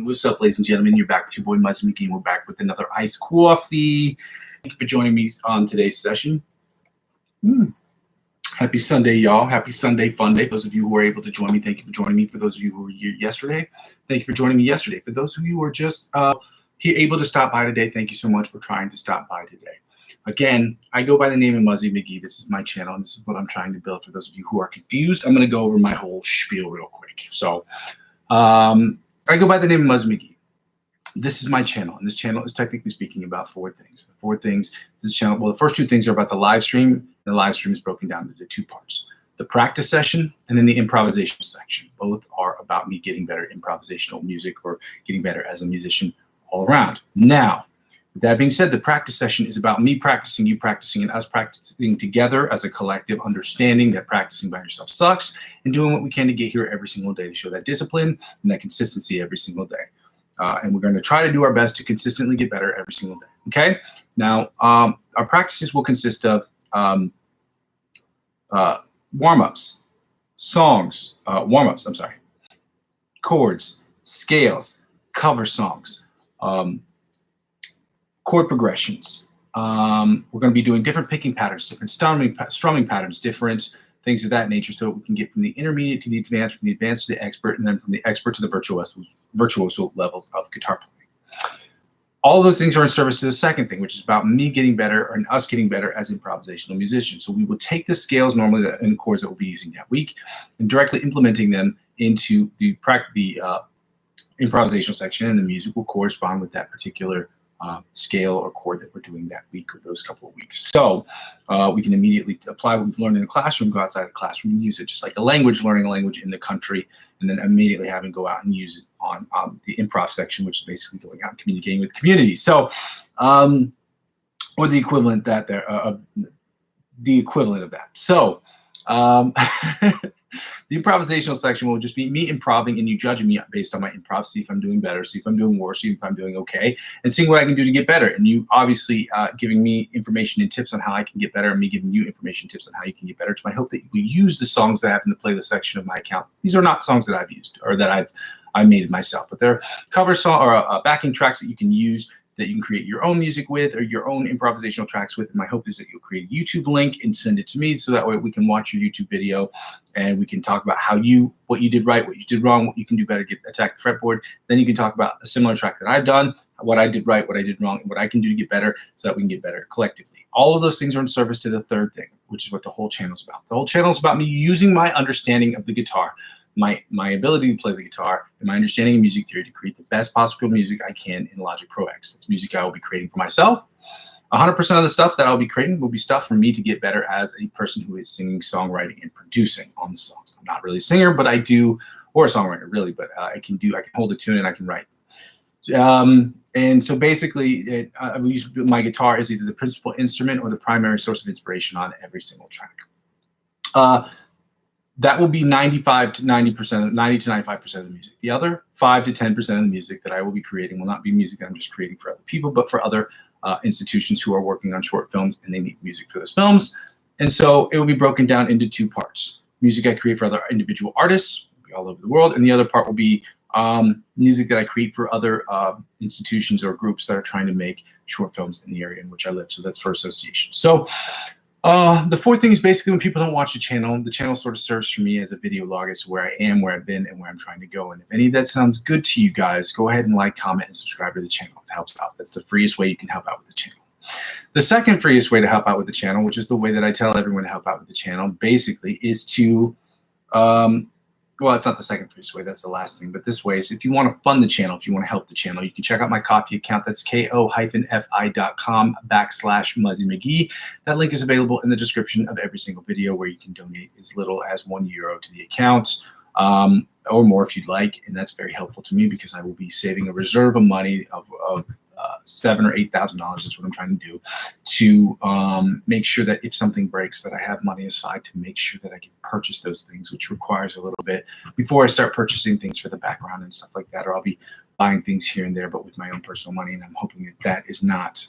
What's up, ladies and gentlemen? You're back with your boy Muzzy McGee. We're back with another iced coffee. Thank you for joining me on today's session. Happy Sunday, y'all. Happy Sunday fun day. Those of you who were able to join me, thank you for joining me. For those of you who were here yesterday, thank you for joining me yesterday. For those of you who were just able to stop by today, thank you so much for trying to stop by today. Again, I go by the name of Muzzy McGee. This is my channel, and this is what I'm trying to build. For those of you who are confused, I'm going to go over my whole spiel real quick. So, I go by the name of Muzzy McGee. This is my channel, and this channel is technically speaking about four things. This channel, well, the first two things are about the live stream, and the live stream is broken down into two parts: the practice session and then the improvisational section. Both are about me getting better at improvisational music or getting better as a musician all around. Now, with that being said, the practice session is about me practicing, you practicing, and us practicing together as a collective, understanding that practicing by yourself sucks, and doing what we can to get here every single day to show that discipline and that consistency every single day. And we're going to try to do our best to consistently get better every single day. Okay? Now, our practices will consist of warm-ups, songs, chords, scales, cover songs, chord progressions. We're going to be doing different picking patterns, different strumming patterns, different things of that nature, so we can get from the intermediate to the advanced, from the advanced to the expert, and then from the expert to the virtuoso levels of guitar playing. All of those things are in service to the second thing, which is about me getting better and us getting better as improvisational musicians. So we will take the scales normally and chords that we'll be using that week and directly implementing them into the improvisational section, and the music will correspond with that particular scale or chord that we're doing that week or those couple of weeks. So we can immediately apply what we've learned in the classroom, go outside the classroom and use it, just like a language, learning a language in the country, and then immediately having go out and use it on the improv section, which is basically going out and communicating with the community. So, or the equivalent that the equivalent of that. So, the improvisational section will just be me improving and you judging me based on my improv, see if I'm doing better, see if I'm doing worse, see if I'm doing okay, and seeing what I can do to get better. And you obviously giving me information and tips on how I can get better, and me giving you information and tips on how you can get better. It's my hope that you use the songs that I have in the playlist section of my account. These are not songs that I've used or that I made myself, but they're cover song or backing tracks that you can use, that you can create your own music with or your own improvisational tracks with. And my hope is that you'll create a YouTube link and send it to me, so that way we can watch your YouTube video and we can talk about what you did right, what you did wrong, what you can do better, attack the fretboard. Then you can talk about a similar track that I've done, what I did right, what I did wrong, and what I can do to get better, so that we can get better collectively. All of those things are in service to the third thing, which is what the whole channel is about. The whole channel is about me using my understanding of the guitar, my ability to play the guitar, and my understanding of music theory to create the best possible music I can in Logic Pro X. That's music I will be creating for myself. 100% of the stuff that I'll be creating will be stuff for me to get better as a person who is singing, songwriting, and producing on the songs. I'm not really a singer, but I do, or a songwriter really, but I can hold a tune and I can write. And so basically, I use my guitar as either the principal instrument or the primary source of inspiration on every single track. That will be 95 to 90%, 90 to 95% of the music. The other 5 to 10% of the music that I will be creating will not be music that I'm just creating for other people, but for other institutions who are working on short films and they need music for those films. And so it will be broken down into two parts: music I create for other individual artists all over the world, and the other part will be music that I create for other institutions or groups that are trying to make short films in the area in which I live. So that's for association. So the fourth thing is basically when people don't watch the channel sort of serves for me as a video log as to where I am, where I've been, and where I'm trying to go. And if any of that sounds good to you guys, go ahead and like, comment, and subscribe to the channel. It helps out. That's the freest way you can help out with the channel. The second freest way to help out with the channel, which is the way that I tell everyone to help out with the channel, basically is to well, it's not the second freest way, that's the last thing, but this way is if you want to fund the channel, if you want to help the channel, you can check out my Ko-fi account. That's ko-fi.com/Muzzy McGee. That link is available in the description of every single video, where you can donate as little as €1 to the account, or more if you'd like, and that's very helpful to me because I will be saving a reserve of money of $7,000 or $8,000. That's what I'm trying to do, to make sure that if something breaks, that I have money aside to make sure that I can purchase those things, which requires a little bit before I start purchasing things for the background and stuff like that, or I'll be buying things here and there, but with my own personal money. And I'm hoping that that is not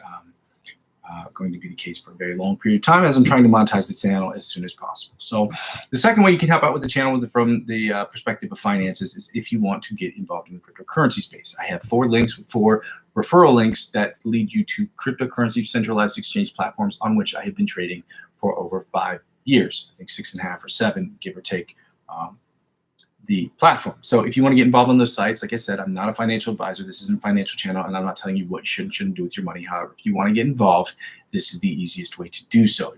going to be the case for a very long period of time as I'm trying to monetize the channel as soon as possible. So the second way you can help out with the channel from the perspective of finances is if you want to get involved in the cryptocurrency space. I have 4 links with 4 referral links that lead you to cryptocurrency centralized exchange platforms on which I have been trading for over 5 years, I think 6.5 or 7, give or take, the platform. So if you want to get involved on those sites, like I said, I'm not a financial advisor. This isn't a financial channel, and I'm not telling you what you should and shouldn't do with your money. However, if you want to get involved, this is the easiest way to do so.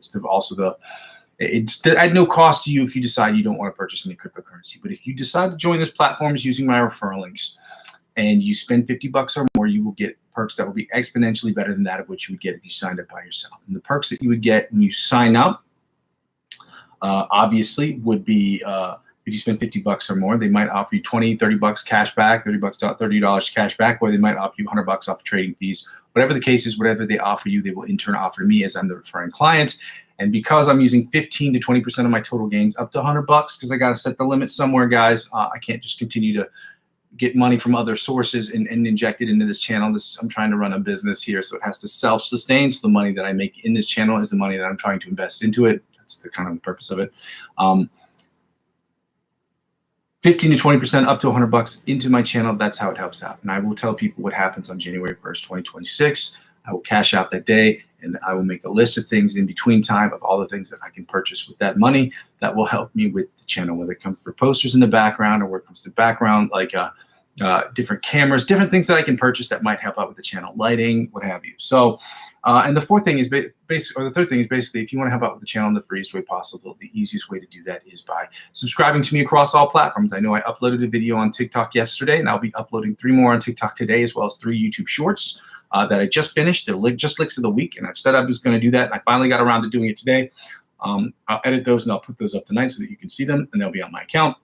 It's at no cost to you if you decide you don't want to purchase any cryptocurrency. But if you decide to join those platforms using my referral links and you spend $50 or more, you will get perks that will be exponentially better than that of what you would get if you signed up by yourself. And the perks that you would get when you sign up, obviously, would be if you spend $50 or more, they might offer you $20, $30 cash back, $30 cash back, or they might offer you $100 off trading fees. Whatever the case is, whatever they offer you, they will in turn offer to me as I'm the referring client. And because I'm using 15 to 20% of my total gains up to $100, because I got to set the limit somewhere, guys. I can't just continue to get money from other sources and inject it into this channel. I'm trying to run a business here, so it has to self-sustain. So the money that I make in this channel is the money that I'm trying to invest into it. That's the kind of the purpose of it. 15 to 20% up to $100 into my channel. That's how it helps out. And I will tell people what happens on January 1st, 2026. I will cash out that day, and I will make a list of things in between time of all the things that I can purchase with that money that will help me with the channel, whether it comes for posters in the background or where it comes to background, like different cameras, different things that I can purchase that might help out with the channel, lighting, what have you. So, and the third thing is basically, if you want to help out with the channel in the freest way possible, the easiest way to do that is by subscribing to me across all platforms. I know I uploaded a video on TikTok yesterday, and I'll be uploading 3 more on TikTok today, as well as 3 YouTube shorts that I just finished. They're just licks of the week, and I've said I was going to do that, and I finally got around to doing it today. I'll edit those, and I'll put those up tonight so that you can see them, and they'll be on my account.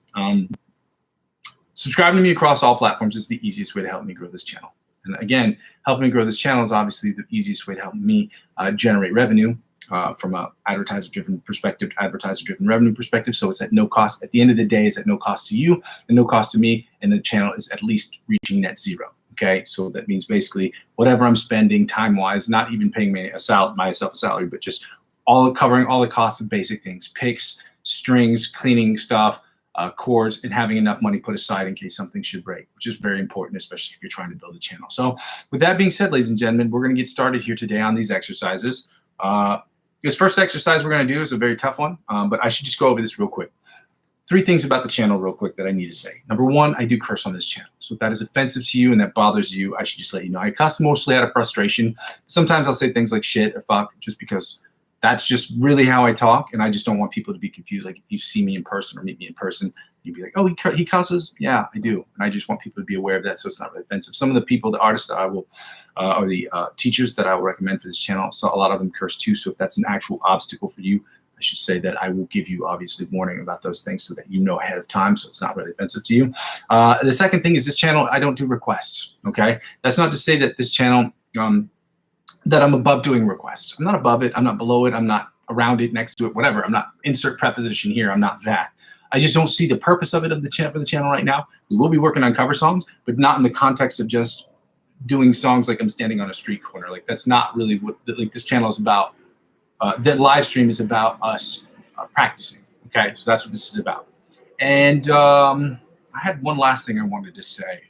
Subscribing to me across all platforms is the easiest way to help me grow this channel. And again, helping me grow this channel is obviously the easiest way to help me generate revenue from an advertiser-driven perspective, advertiser-driven revenue perspective. So it's at no cost. At the end of the day, it's at no cost to you and no cost to me, and the channel is at least reaching net zero. Okay, so that means basically whatever I'm spending time-wise, not even paying myself a salary, but just covering all the costs of basic things, picks, strings, cleaning stuff, chords, and having enough money put aside in case something should break, which is very important, especially if you're trying to build a channel. So with that being said, ladies and gentlemen, we're going to get started here today on these exercises. This first exercise we're going to do is a very tough one, but I should just go over this real quick. 3 things about the channel real quick that I need to say. Number 1, I do curse on this channel. So if that is offensive to you and that bothers you, I should just let you know. I cuss mostly out of frustration. Sometimes I'll say things like shit or fuck just because that's just really how I talk, and I just don't want people to be confused. Like if you see me in person or meet me in person, you'd be like, oh, he cusses? Yeah, I do. And I just want people to be aware of that so it's not really offensive. Some of the people, the artists that I will, or the teachers that I will recommend for this channel, so a lot of them curse too. So if that's an actual obstacle for you, I should say that I will give you obviously warning about those things so that you know ahead of time so it's not really offensive to you. The second thing is this channel, I don't do requests, okay? That's not to say that this channel, that I'm above doing requests. I'm not above it. I'm not below it. I'm not around it, next to it, whatever. I'm not insert preposition here. I'm not that. I just don't see the purpose of it for the channel right now. We will be working on cover songs, but not in the context of just doing songs like I'm standing on a street corner. Like that's not really what like this channel is about. That live stream is about us practicing. Okay, so that's what this is about. And I had one last thing I wanted to say.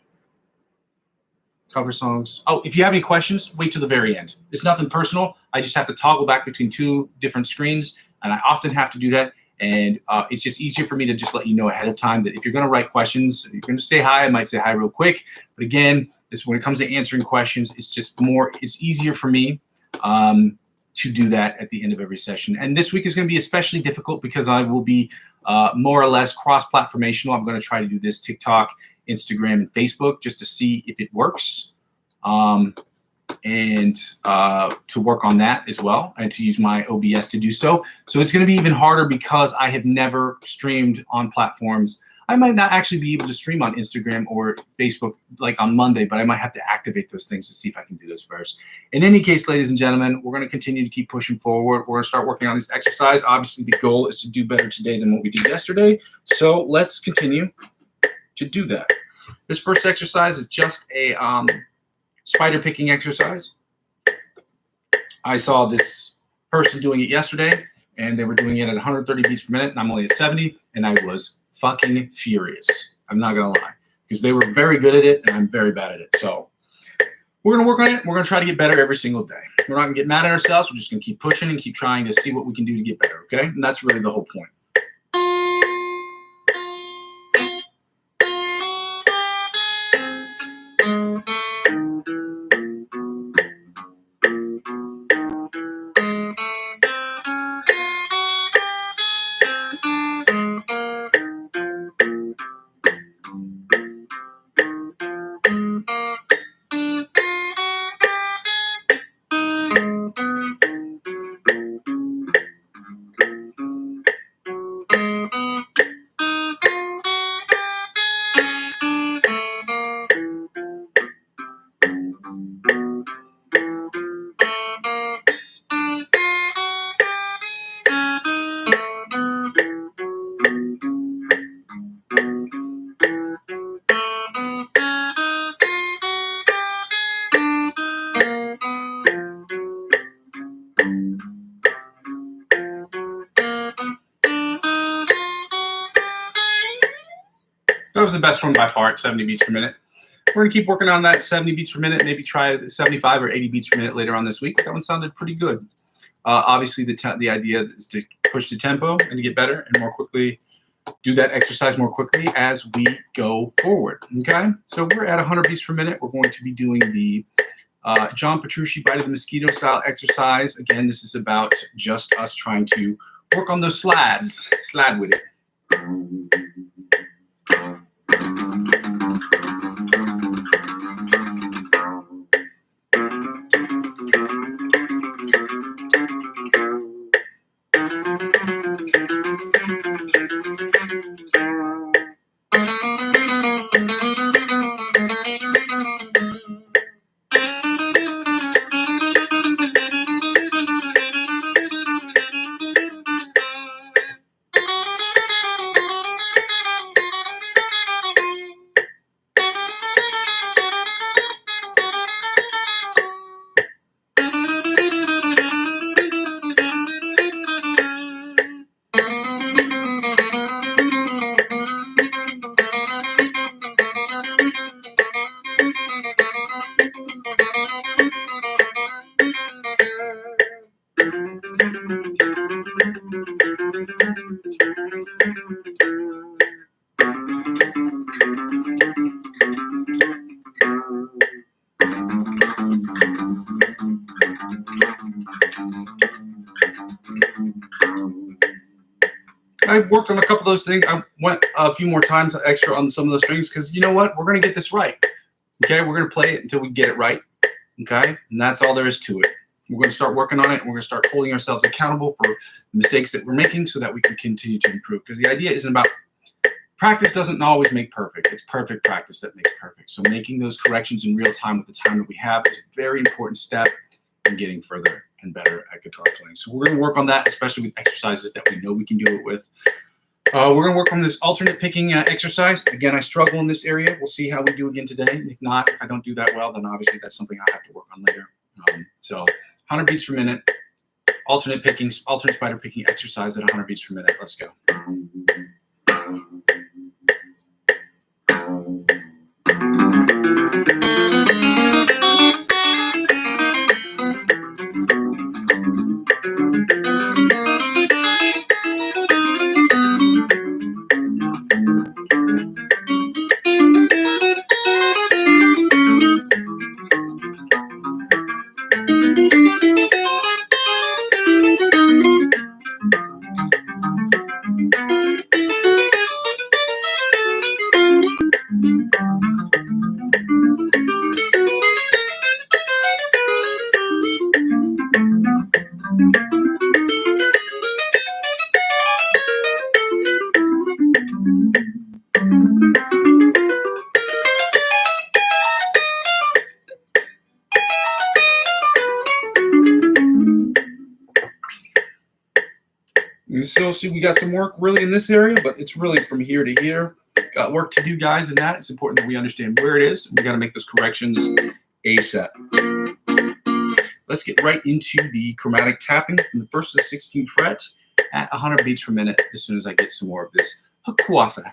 Cover songs. Oh, if you have any questions, wait till the very end. It's nothing personal. I just have to toggle back between 2 different screens, and I often have to do that. And it's just easier for me to just let you know ahead of time that if you're going to write questions, you're going to say hi. I might say hi real quick. But again, when it comes to answering questions, it's easier for me to do that at the end of every session. And this week is going to be especially difficult because I will be more or less cross-platformational. I'm going to try to do this TikTok, Instagram, and Facebook just to see if it works, and to work on that as well, and to use my OBS to do so. So it's going to be even harder because I have never streamed on platforms. I might not actually be able to stream on Instagram or Facebook like on Monday, but I might have to activate those things to see if I can do those first. In any case, ladies and gentlemen, we're going to continue to keep pushing forward. We're going to start working on this exercise. Obviously, the goal is to do better today than what we did yesterday. So let's continue to do that. This first exercise is just a spider picking exercise. I saw this person doing it yesterday, and they were doing it at 130 beats per minute, and I'm only at 70, and I was fucking furious. I'm not gonna lie, because they were very good at it, and I'm very bad at it. So we're gonna work on it. We're gonna try to get better every single day. We're not gonna get mad at ourselves. We're just gonna keep pushing and keep trying to see what we can do to get better. Okay, and that's really the whole point. That was the best one by far at 70 beats per minute. We're going to keep working on that 70 beats per minute, maybe try 75 or 80 beats per minute later on this week. That one sounded pretty good. Obviously, the idea is to push the tempo and to get better and more quickly, do that exercise more quickly as we go forward, okay? So we're at 100 beats per minute. We're going to be doing the John Petrucci Bite of the Mosquito style exercise. Again, this is about just us trying to work on those slads, slad with it. I worked on a couple of those things. I went a few more times extra on some of those strings because you know what? We're going to get this right. Okay, we're going to play it until we get it right. Okay, and that's all there is to it. We're going to start working on it. And we're going to start holding ourselves accountable for the mistakes that we're making so that we can continue to improve. Because the idea isn't about practice doesn't always make perfect. It's perfect practice that makes perfect. So making those corrections in real time with the time that we have is a very important step in getting further and better at guitar playing. So we're going to work on that, especially with exercises that we know we can do it with. We're going to work on this alternate picking exercise. Again, I struggle in this area. We'll see how we do again today. If not, if I don't do that well, then obviously that's something I have to work on later. So 100 beats per minute, alternate spider picking exercise at 100 beats per minute. Let's go. You still see we got some work really in this area, but it's really from here to here. Got work to do, guys, in that. It's important that we understand where it is. We got to make those corrections ASAP. let's get right into the chromatic tapping from the 1st to the 16th fret at 100 beats per minute as soon as I get some more of this hakuatha.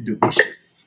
Delicious.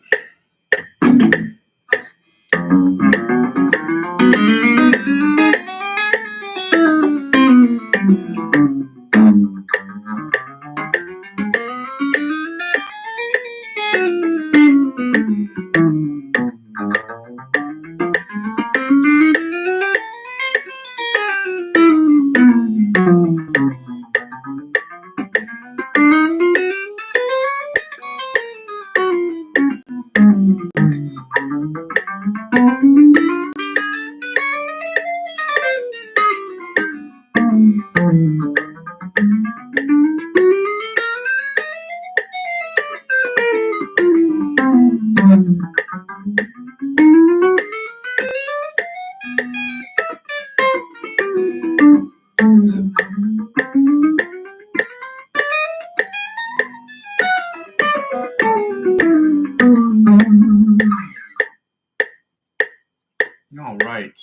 All right,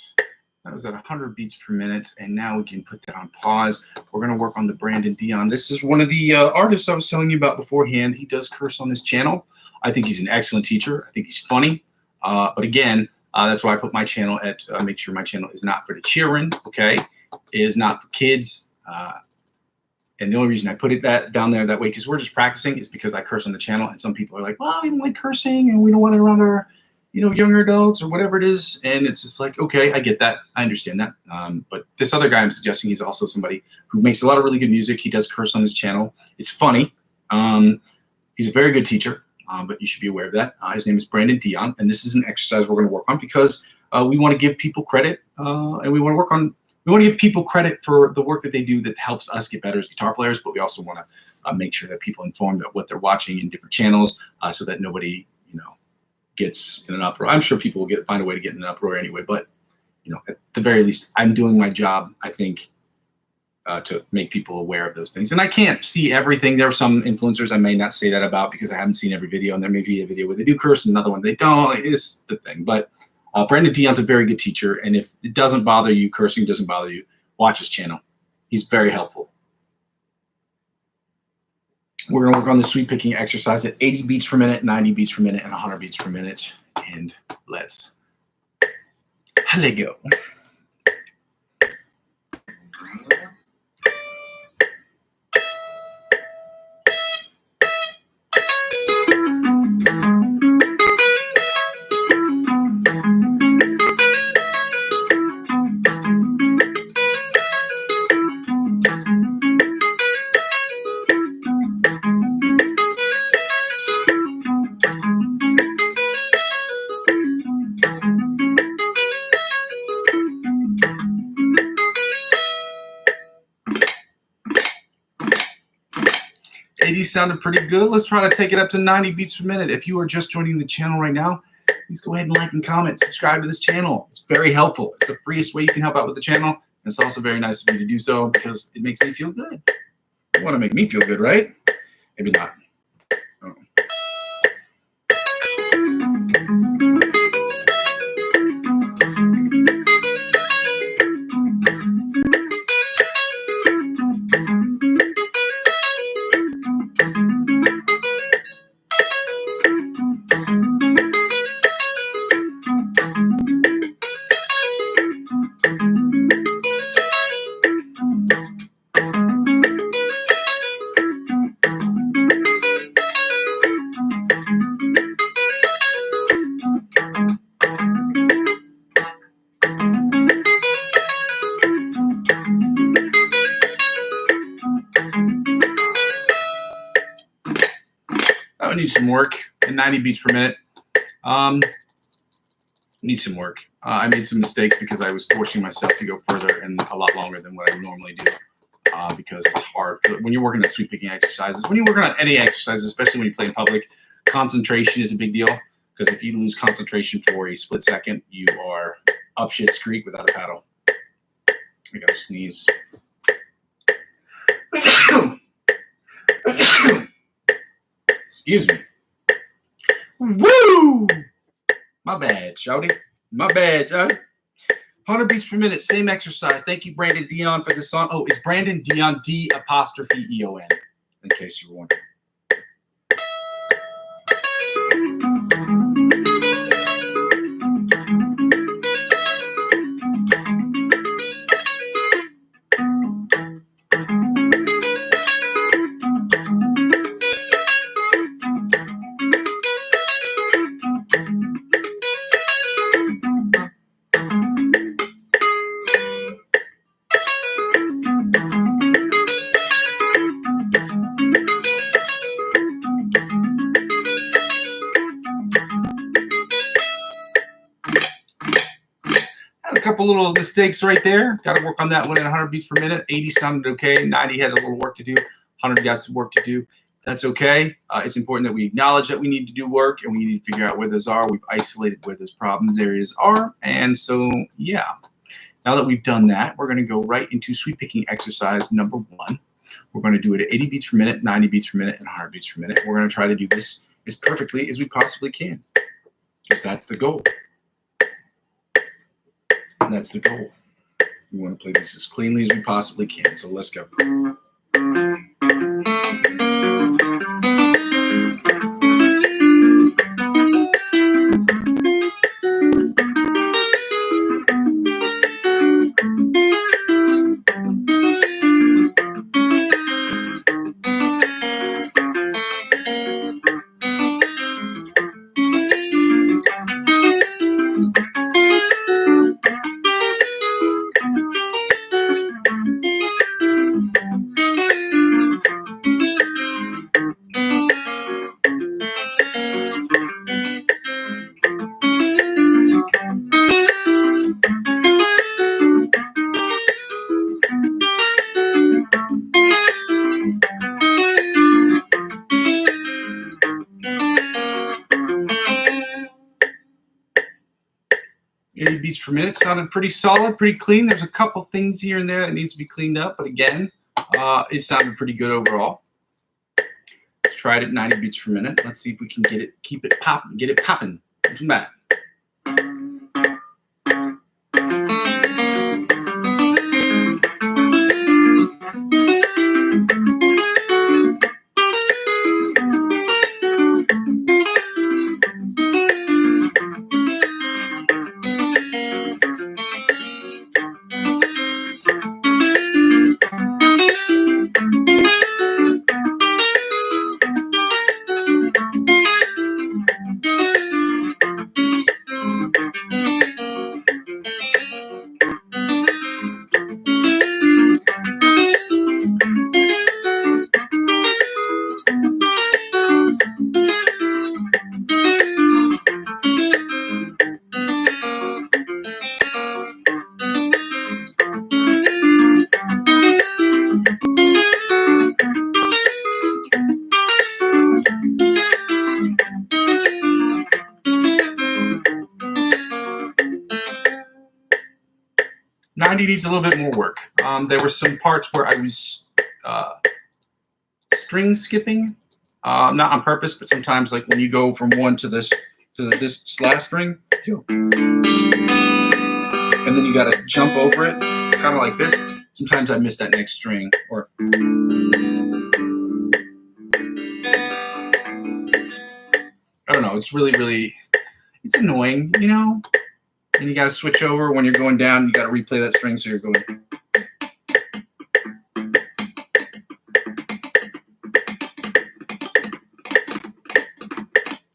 that was at 100 beats per minute, and now we can put that on pause. We're going to work on the Brandon Dion. This is one of the artists I was telling you about beforehand. He does curse on this channel. I think he's an excellent teacher. I think he's funny. But again, that's why I put my channel at, make sure my channel is not for the children, okay? It is not for kids. And the only reason I put it down there that way, because we're just practicing, is because I curse on the channel, and some people are like, well, we don't like cursing, and we don't want it around our, younger adults or whatever it is. And it's just like, okay, I get that. I understand that. But this other guy I'm suggesting, he's also somebody who makes a lot of really good music. He does curse on his channel. It's funny. He's a very good teacher, but you should be aware of that. His name is Brandon Dion, and this is an exercise we're going to work on because we want to give people credit, and we want to give people credit for the work that they do that helps us get better as guitar players, but we also want to make sure that people are informed of what they're watching in different channels so that nobody, gets in an uproar. I'm sure people will find a way to get in an uproar anyway, but at the very least, I'm doing my job, I think, to make people aware of those things. And I can't see everything. There are some influencers I may not say that about because I haven't seen every video, and there may be a video where they do curse and another one they don't. It's the thing. But Brandon Dion's a very good teacher, and if it doesn't bother you, cursing doesn't bother you, watch his channel. He's very helpful. We're going to work on the sweep picking exercise at 80 beats per minute, 90 beats per minute, and 100 beats per minute. And let's go. Sounded pretty good. Let's try to take it up to 90 beats per minute. If you are just joining the channel right now, please go ahead and like and comment, subscribe to this channel. It's very helpful. It's the freest way you can help out with the channel. And it's also very nice of you to do so because it makes me feel good. You want to make me feel good, right? Maybe not. Oh. I would need some work at 90 beats per minute. Need some work. I made some mistakes because I was forcing myself to go further and a lot longer than what I normally do because it's hard. When you're working at sweep picking exercises, when you're working on any exercises, especially when you play in public, concentration is a big deal because if you lose concentration for a split second, you are up shit's creek without a paddle. I gotta sneeze. Excuse me. Woo! My bad, shouty. My bad, John. 100 beats per minute, same exercise. Thank you, Brandon Dion, for the song. Oh, it's Brandon Dion, D''EON, in case you were wondering. A couple little mistakes right there. Got to work on that one at 100 beats per minute. 80 sounded okay. 90 had a little work to do. 100 got some work to do. That's okay. It's important that we acknowledge that we need to do work and we need to figure out where those are. We've isolated where those problems areas are. And so, yeah. Now that we've done that, we're going to go right into sweep picking exercise number 1. We're going to do it at 80 beats per minute, 90 beats per minute, and 100 beats per minute. We're going to try to do this as perfectly as we possibly can, because that's the goal. And that's the goal. We want to play this as cleanly as we possibly can. So let's go. 80 beats per minute sounded pretty solid, pretty clean. There's a couple things here and there that needs to be cleaned up, but again, it sounded pretty good overall. Let's try it at 90 beats per minute. Let's see if we can keep it popping, get it popping. Come back. Needs a little bit more work. There were some parts where I was string skipping, not on purpose, but sometimes like when you go from one to this last string, and then you got to jump over it, kind of like this. Sometimes I miss that next string, or I don't know. It's really, it's annoying, you know. And you got to switch over when you're going down. You got to replay that string so you're going.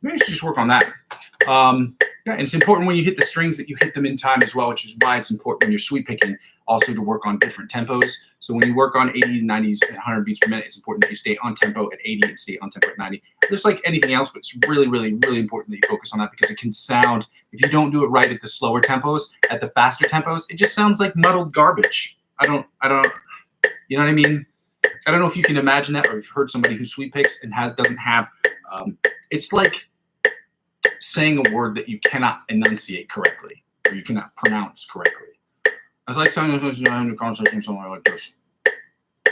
Maybe you should just work on that. Yeah, and it's important when you hit the strings that you hit them in time as well, which is why it's important when you're sweep picking also to work on different tempos. So when you work on 80s, 90s, and 100 beats per minute, it's important that you stay on tempo at 80 and stay on tempo at 90. Just like anything else, but it's really important that you focus on that, because it can sound, if you don't do it right at the slower tempos, at the faster tempos, it just sounds like muddled garbage. I don't, you know what I mean? I don't know if you can imagine that, or if you've heard somebody who sweep picks and doesn't have, it's like saying a word that you cannot enunciate correctly, or you cannot pronounce correctly. It's like saying a conversation somewhere like this.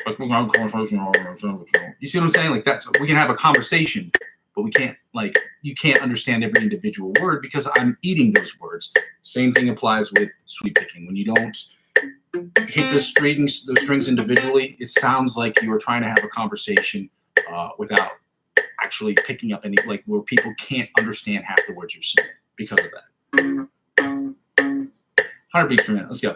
Like we're having a conversation. You see what I'm saying? Like that's, we can have a conversation, but you can't understand every individual word because I'm eating those words. Same thing applies with sweep picking. When you don't hit the strings individually, it sounds like you're trying to have a conversation without actually picking up any, like where people can't understand half the words you're saying because of that. 100 beats per minute. Let's go.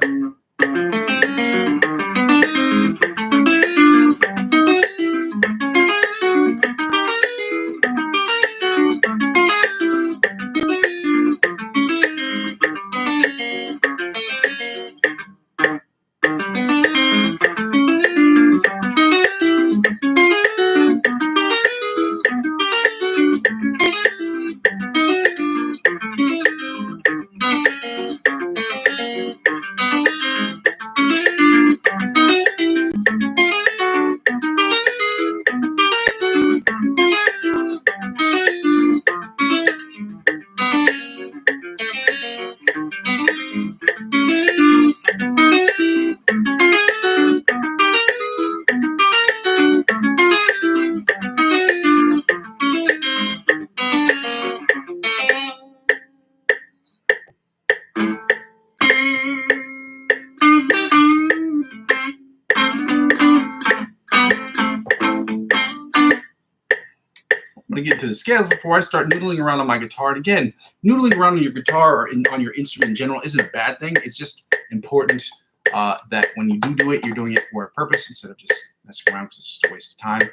I'm going to get into the scales before I start noodling around on my guitar. And again, noodling around on your guitar or on your instrument in general isn't a bad thing. It's just important that when you do it, you're doing it for a purpose instead of just messing around because it's just a waste of time.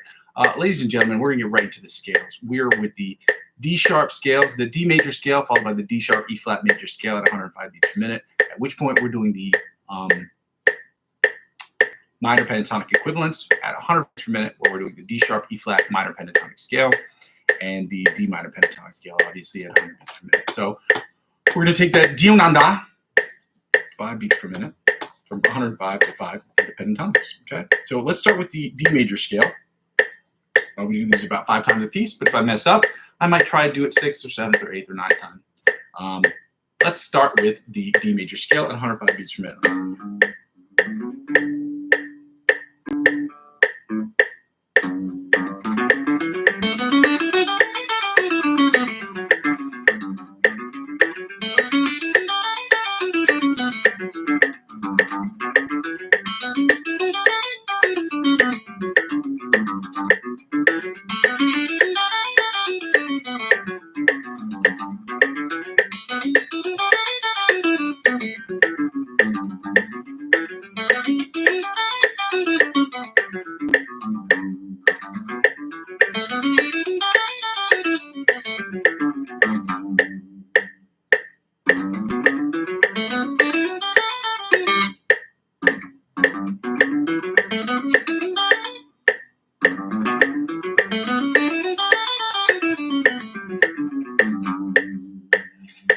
Ladies and gentlemen, we're going to get right into the scales. We're with the D sharp scales, the D major scale followed by the D sharp E flat major scale at 105 beats per minute, at which point we're doing the minor pentatonic equivalents at 100 beats per minute, where we're doing the D sharp E flat minor pentatonic scale and the D minor pentatonic scale, obviously at 100 beats per minute. So we're going to take that Dionanda, 5 beats per minute, from 105 to 5 with the pentatonics. Okay, so let's start with the D major scale. We do these about 5 times a piece, but if I mess up, I might try to do it 6th or 7th or 8th or 9th time. Let's start with the D major scale at 105 beats per minute.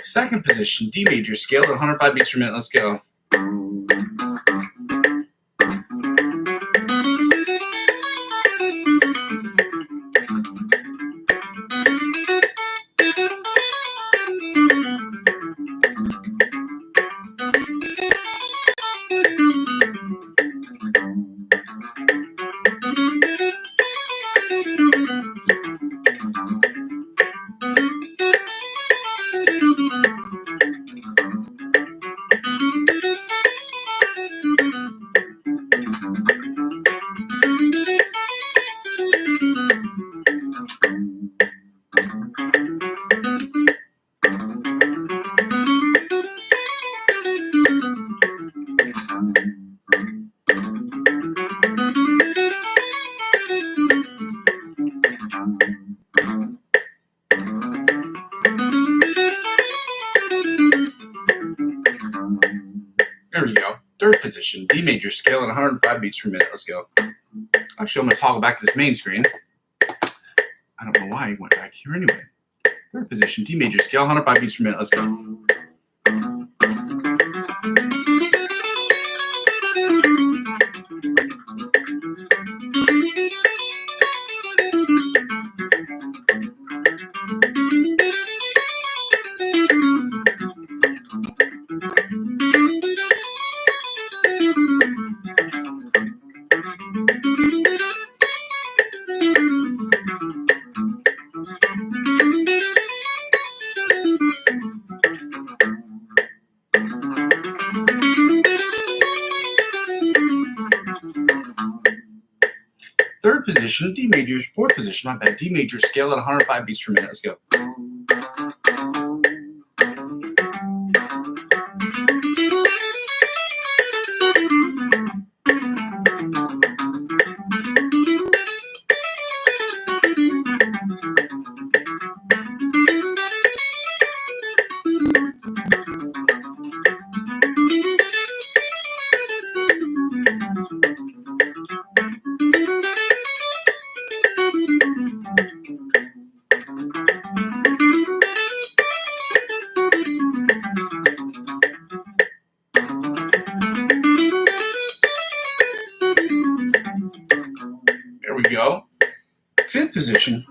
Second position, D major scale at 105 beats per minute. Let's go. There we go. Third position, D major scale at 105 beats per minute. Let's go. Actually, I'm going to toggle back to this main screen. I don't know why I went back here anyway. Third position, D major scale, 105 beats per minute. Let's go. Third position, D major. Fourth position, my bad, D major scale at 105 beats per minute. Let's go. There we go. Fifth position,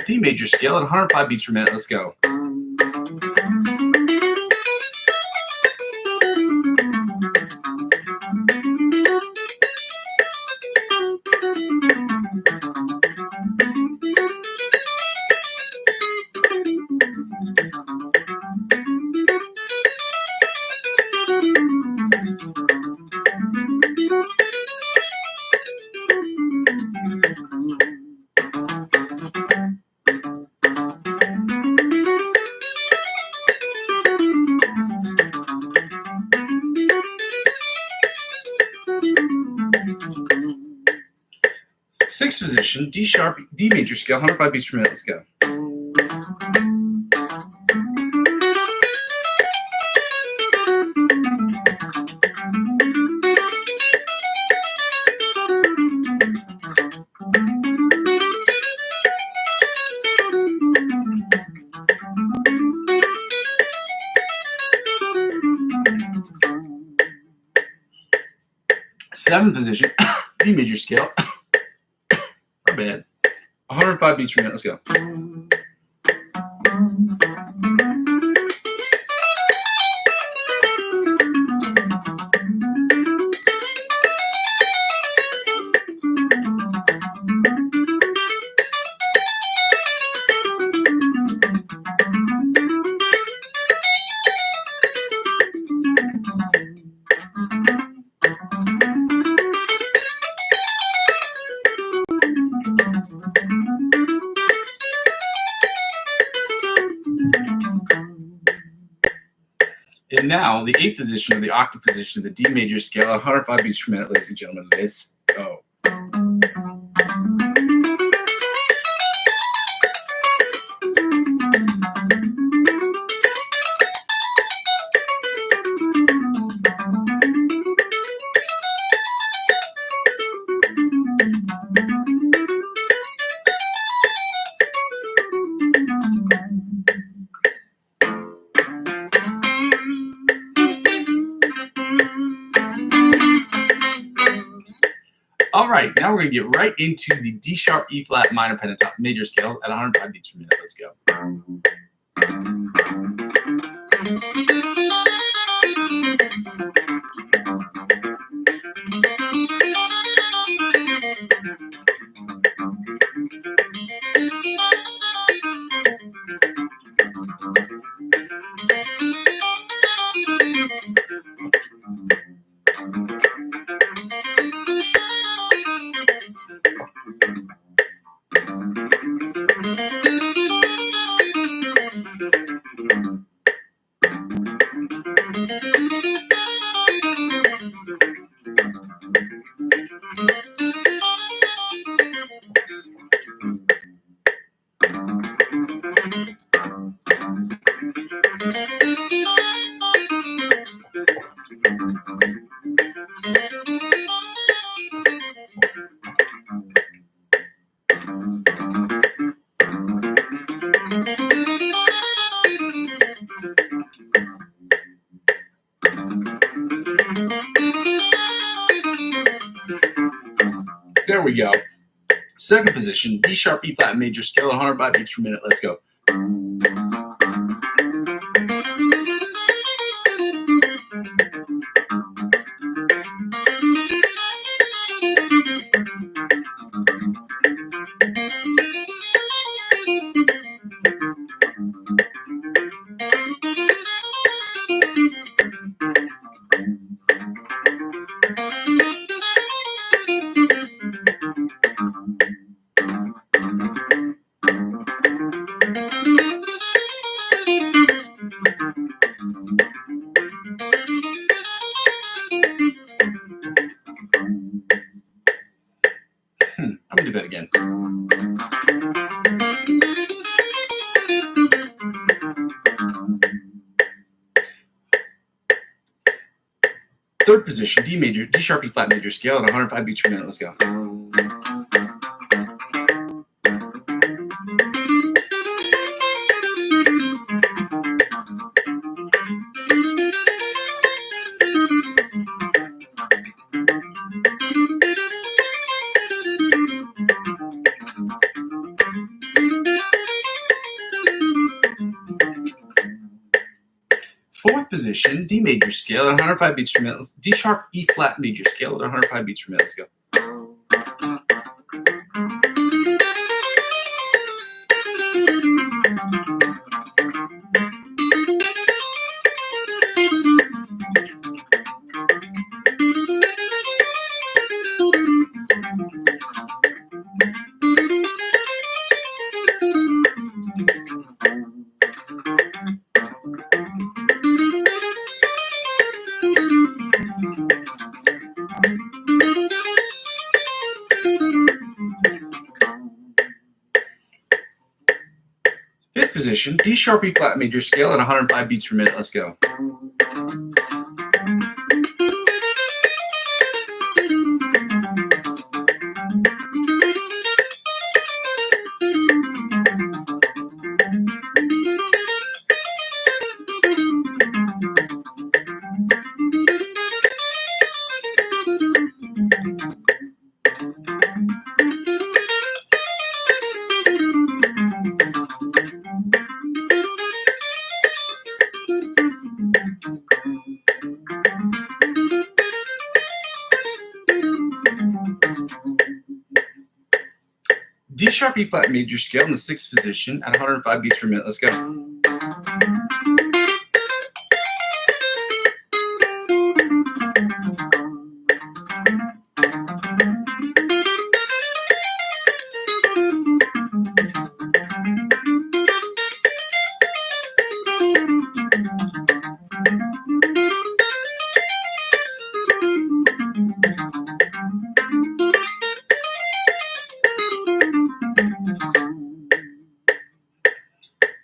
D major scale at 105 beats per minute. Let's go. Sixth position, D sharp, D major scale, 105 beats per minute. Let's go. Seventh position, D major scale. My bad. 105 beats per minute. Let's go. And now the eighth position, or the octave position, the D major scale at 105 beats per minute, ladies and gentlemen. Let's go. All right, now we're going to get right into the D sharp, E flat minor pentatonic major scale at 105 beats per minute. Let's go. There we go. Second position, D sharp, E flat major scale, 105 beats per minute. Let's go. Third position, D sharp, E flat major scale at 105 beats per minute. Let's go. Fourth position, D major scale at 105 beats per minute. D sharp, E flat major scale at 105 beats per minute. Let's go. Fifth position, D sharp, E flat major scale at 105 beats per minute. Let's go. D sharp, E flat major scale in the sixth position at 105 beats per minute. Let's go.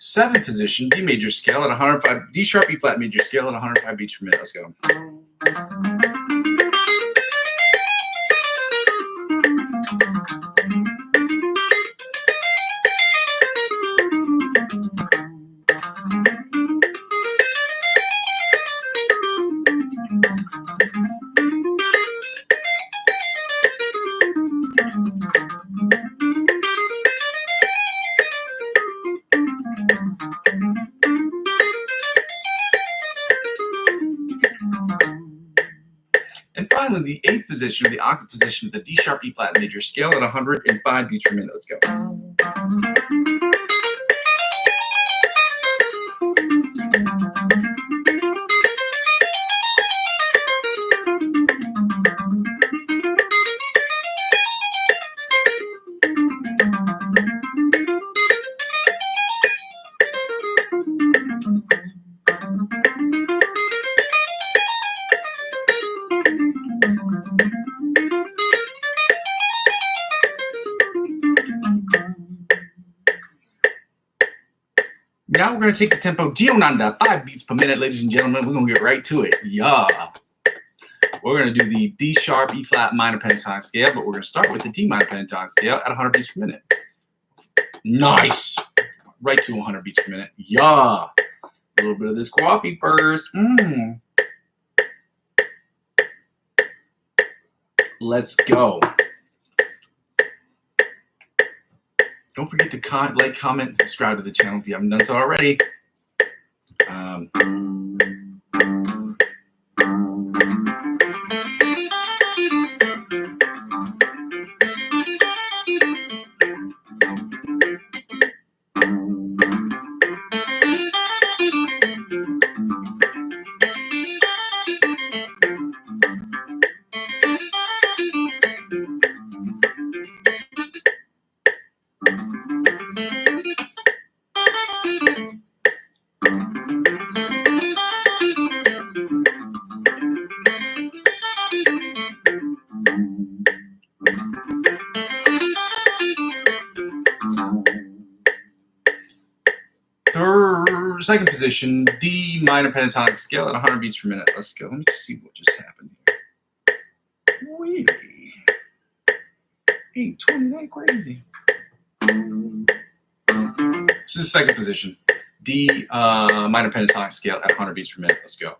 Seventh position, D major scale at 105, D sharp, E flat major scale at 105 beats per minute. Let's go. And finally, the eighth position, the octave position, the D sharp, E flat major scale at 105 beats per minute. Let's go. Now we're going to take the tempo down to 5 beats per minute, ladies and gentlemen. We're going to get right to it. Yeah. We're going to do the D sharp, E flat minor pentatonic scale, but we're going to start with the D minor pentatonic scale at 100 beats per minute. Nice. Right to 100 beats per minute. Yeah. A little bit of this coffee first. Let's go. Don't forget to like, comment, and subscribe to the channel if you haven't done so already. Second position, D minor pentatonic scale at 100 beats per minute. Let's go. Let me just see what just happened here. Really? 820, that crazy. This is the second position. D minor pentatonic scale at 100 beats per minute. Let's go.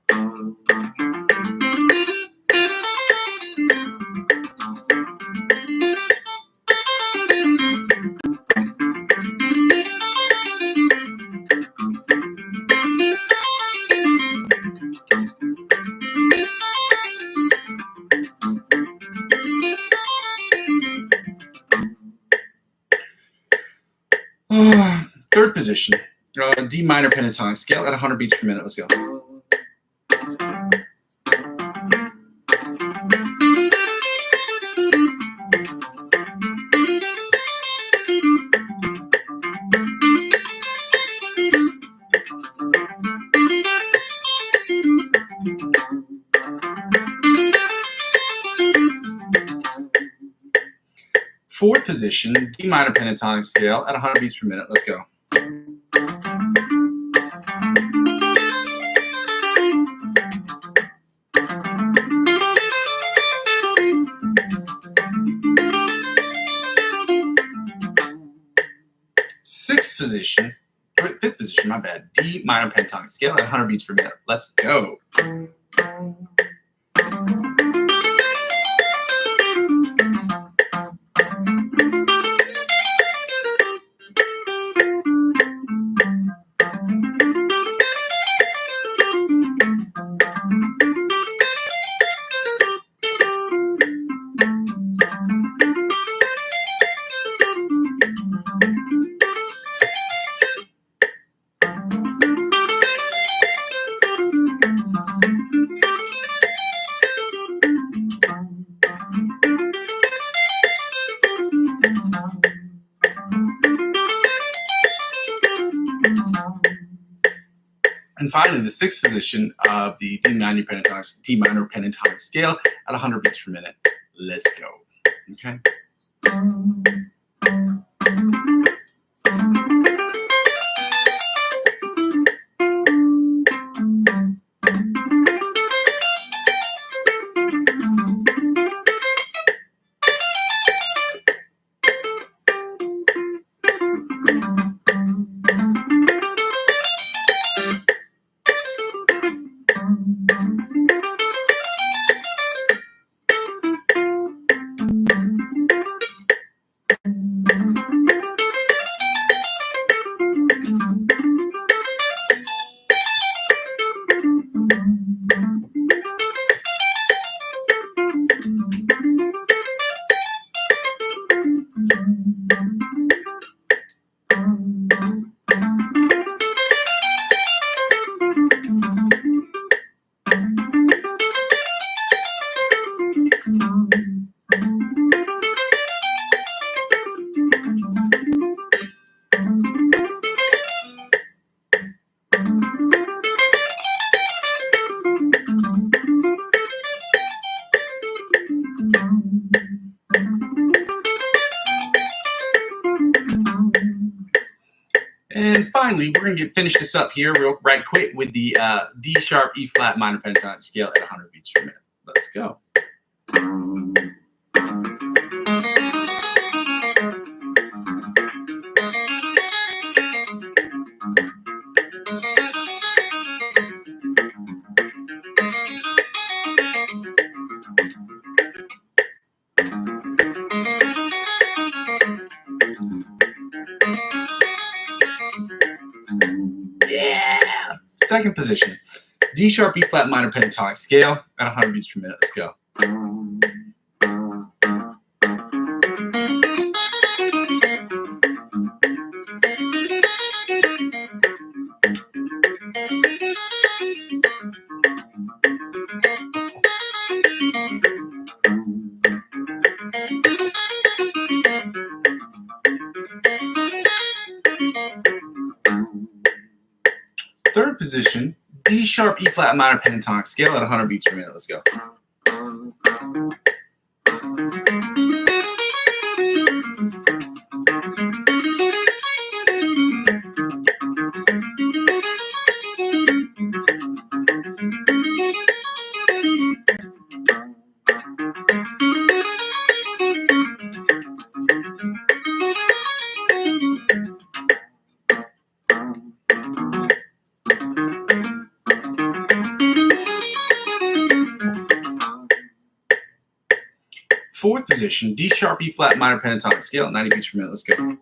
Third position, D minor pentatonic scale at 100 beats per minute. Let's go. Fourth position, D minor pentatonic scale at 100 beats per minute. Let's go. Fifth position, my bad, D minor pentatonic scale at 100 beats per minute. Let's go. And finally, the sixth position of the D minor pentatonic scale at 100 beats per minute. Let's go. Okay. And finally, we're going to finish this up here right quick with the D sharp E flat minor pentatonic scale at 100 beats per minute. Let's go. Yeah. Second position, D sharp E flat minor pentatonic scale at 100 beats per minute. Let's go. Third position, D sharp E flat minor pentatonic scale at 100 beats per minute. Let's go. Fourth position, D sharp, E flat, minor pentatonic scale, 90 beats per minute. Let's go.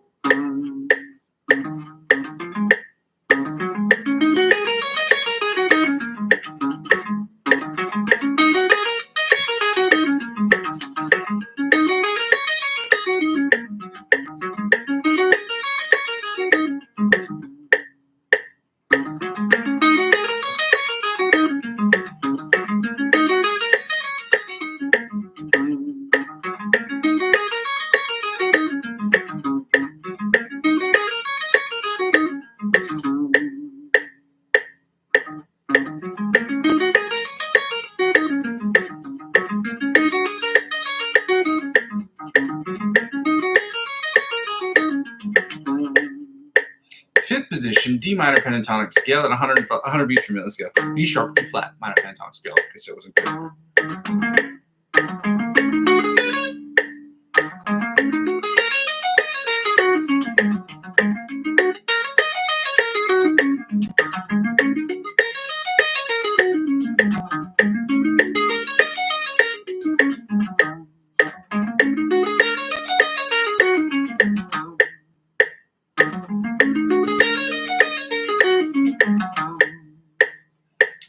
Fifth position, D minor pentatonic scale at 100 beats per minute. Let's go. D sharp, E flat, minor pentatonic scale. Okay, so it wasn't good.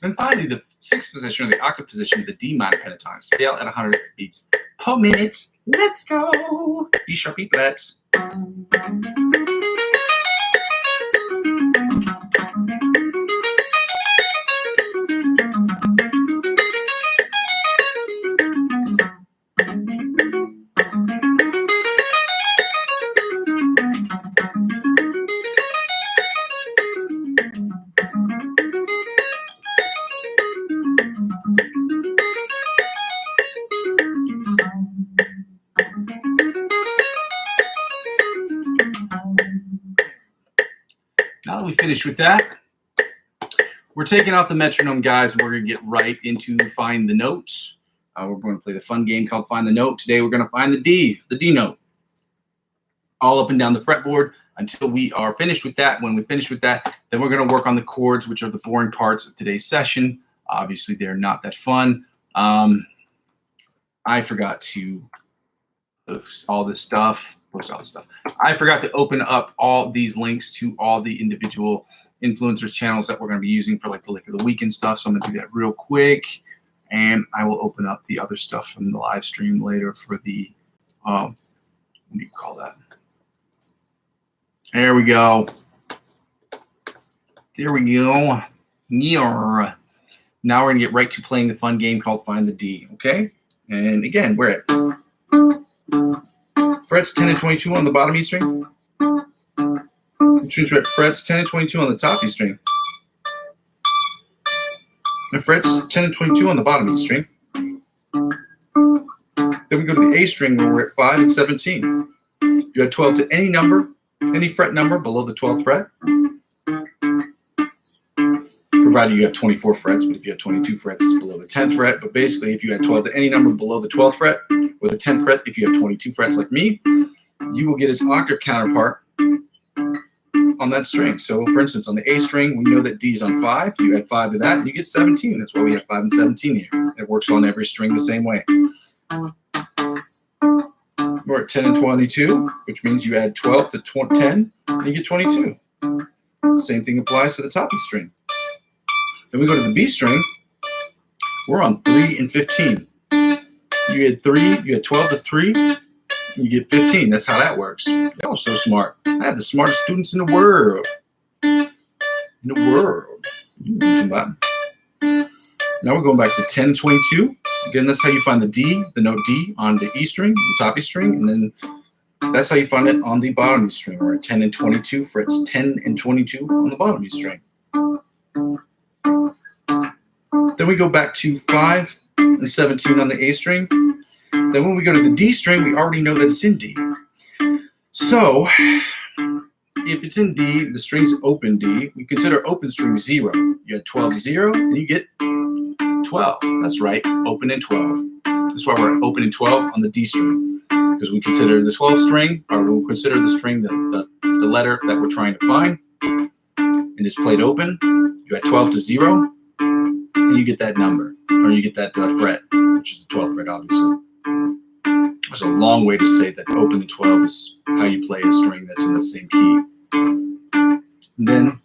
And finally, the sixth position, or the octave position, the D minor pentatonic scale at 100 beats per minute. Let's go. D sharp, E flat. Now that we finished with that, we're taking off the metronome, guys. We're going to get right into Find the Notes. We're going to play the fun game called Find the Note. Today, we're going to find the D note, all up and down the fretboard until we are finished with that. When we finish with that, then we're going to work on the chords, which are the boring parts of today's session. Obviously, they're not that fun. I forgot to post all this stuff. I forgot to open up all these links to all the individual influencers channels that we're going to be using for like the Lick of the Week and stuff. So I'm going to do that real quick, and I will open up the other stuff from the live stream later for the what do you call that? There we go. There we go. Now we're going to get right to playing the fun game called Find the D. Okay, and again, we're at frets 10 and 22 on the bottom E string. Which means we're at frets 10 and 22 on the top E string. And frets 10 and 22 on the bottom E string. Then we go to the A string where we're at 5 and 17. You add 12 to any number, any fret number below the 12th fret. Provided you have 24 frets, but if you have 22 frets, it's below the 10th fret. But basically, if you add 12 to any number below the 12th fret, or the 10th fret, if you have 22 frets like me, you will get its octave counterpart on that string. So, for instance, on the A string, we know that D is on 5. You add 5 to that, and you get 17. That's why we have 5 and 17 here. It works on every string the same way. We're at 10 and 22, which means you add 12 to 10, and you get 22. Same thing applies to the top E string. Then we go to the B string. We're on 3 and 15. You add 3, you add 12 to 3, and you get 15. That's how that works. Y'all are so smart. I have the smartest students in the world. Now we're going back to 10, 22. Again, that's how you find the D, the note D on the E string, the top E string, and then that's how you find it on the bottom E string. We're at 10 and 22, frets 10 and 22 on the bottom E string. Then we go back to 5 and 17 on the A string. Then when we go to the D string, we already know that it's in D. So if it's in D, the string's open D, we consider open string 0. You add 12 to 0, and you get 12. That's right, open and 12. That's why we're at open and 12 on the D string, because we consider the 12th string, or we'll consider the string the letter that we're trying to find, and it's played open. You add 12 to 0, and you get that number, or you get that fret, which is the 12th fret, obviously. There's a long way to say that open to 12 is how you play a string that's in the same key. And then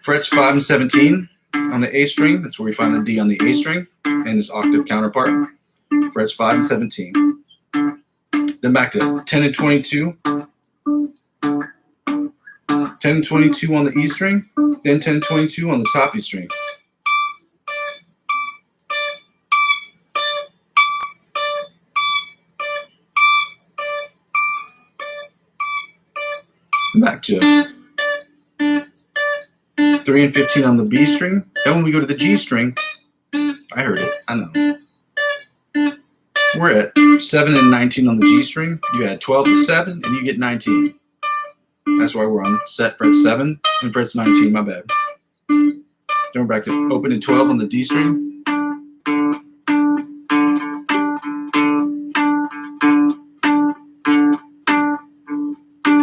frets 5 and 17 on the A string. That's where we find the D on the A string and its octave counterpart. Frets 5 and 17. Then back to 10 and 22. 10 and 22 on the E string. Then 10 and 22 on the top E string. Back to 3 and 15 on the B string. Then when we go to the G string, I heard it, I know. We're at 7 and 19 on the G string. You add 12 to 7 and you get 19. That's why we're on set fret 7 and frets 19, my bad. Then we're back to open and 12 on the D string.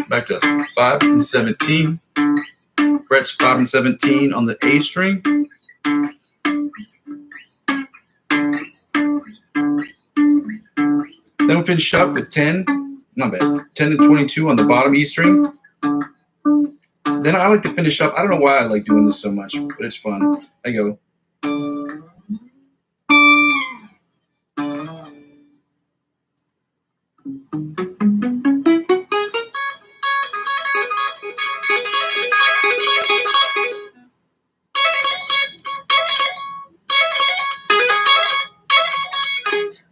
Back to 5 and 17. Frets 5 and 17 on the A string. Then we finish up with 10, not bad, 10 and 22 on the bottom E string. Then I like to finish up, I don't know why I like doing this so much, but it's fun. I go.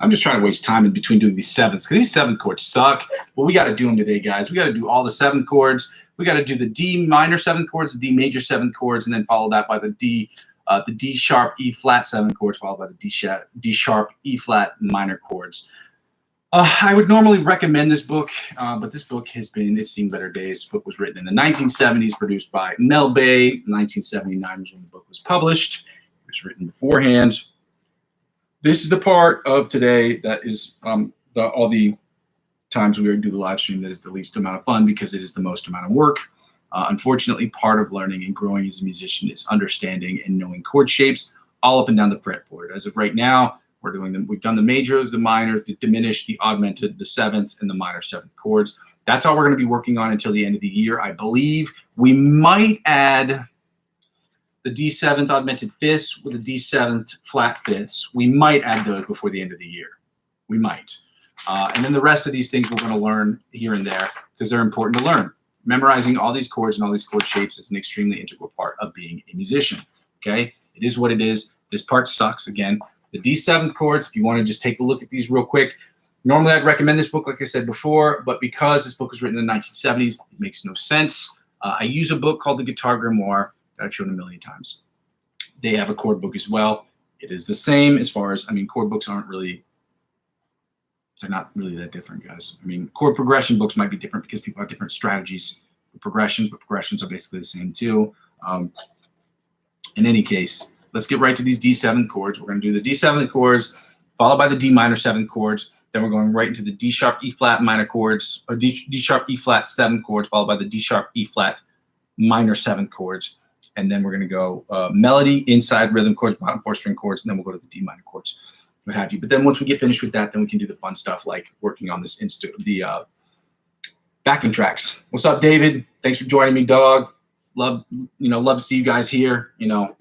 I'm just trying to waste time in between doing these sevenths because these seventh chords suck. But we got to do them today, guys. We got to do all the seventh chords. We got to do the D minor seventh chords, the D major seventh chords, and then follow that by the D sharp E flat seventh chords, followed by the D sharp E flat minor chords. I would normally recommend this book, but this book has seen better days. This book was written in the 1970s, produced by Mel Bay. 1979 was when the book was published. It was written beforehand. This is the part of today that is all the times we do the live stream that is the least amount of fun because it is the most amount of work. Unfortunately, part of learning and growing as a musician is understanding and knowing chord shapes all up and down the fretboard. As of right now, we're doing them. We've done the majors, the minor, the diminished, the augmented, the seventh, and the minor seventh chords. That's all we're going to be working on until the end of the year. I believe we might add the D7th augmented fifths with the D7th flat fifths. We might add those before the end of the year. We might. And then the rest of these things we're going to learn here and there because they're important to learn. Memorizing all these chords and all these chord shapes is an extremely integral part of being a musician. Okay? It is what it is. This part sucks. Again, the D7 chords, if you want to just take a look at these real quick. Normally, I'd recommend this book, like I said before, but because this book was written in the 1970s, it makes no sense. I use a book called The Guitar Grimoire that I've shown a million times. They have a chord book as well. It is the same as far as, chord books aren't really, they're not really that different, guys. Chord progression books might be different because people have different strategies for progressions, but progressions are basically the same too. In any case, let's get right to these D7 chords. We're going to do the D7 chords, followed by the D minor 7 chords. Then we're going right into the D sharp E flat minor chords, or D sharp E flat 7 chords, followed by the D sharp E flat minor 7 chords. And then we're going to go melody, inside rhythm chords, bottom 4 string chords, and then we'll go to the D minor chords, what have you. But then once we get finished with that, then we can do the fun stuff like working on this backing tracks. What's up, David? Thanks for joining me, dog. Love to see you guys here. You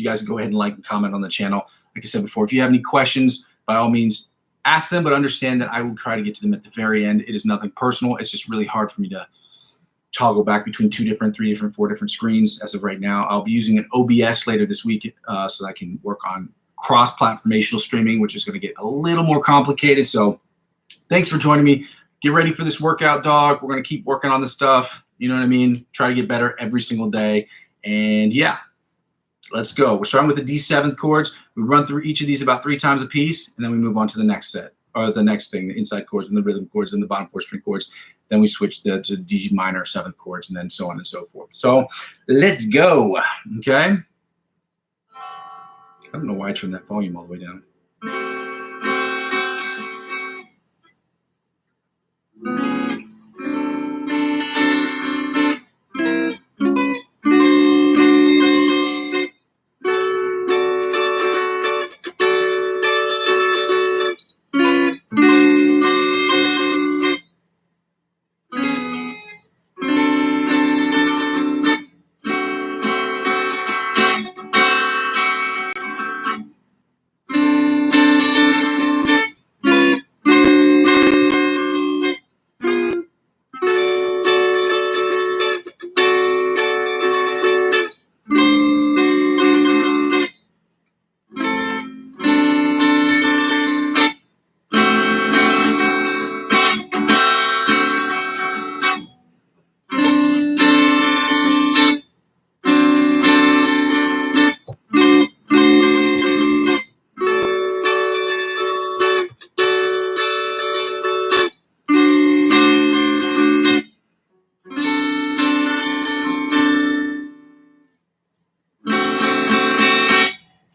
guys can go ahead and like and comment on the channel. Like I said before, if you have any questions, by all means, ask them, but understand that I will try to get to them at the very end. It is nothing personal. It's just really hard for me to toggle back between 2 different, 3 different, 4 different screens as of right now. I'll be using an OBS later this week so that I can work on cross-platformational streaming, which is going to get a little more complicated. So thanks for joining me. Get ready for this workout, dog. We're going to keep working on this stuff. You know what I mean? Try to get better every single day. And yeah, let's go. We're starting with the D7 chords. We run through each of these about 3 times a piece, and then we move on to the next set, or the next thing, the inside chords and the rhythm chords and the bottom 4 string chords. Then we switch to D minor 7th chords, and then so on and so forth. So let's go, okay? I don't know why I turned that volume all the way down.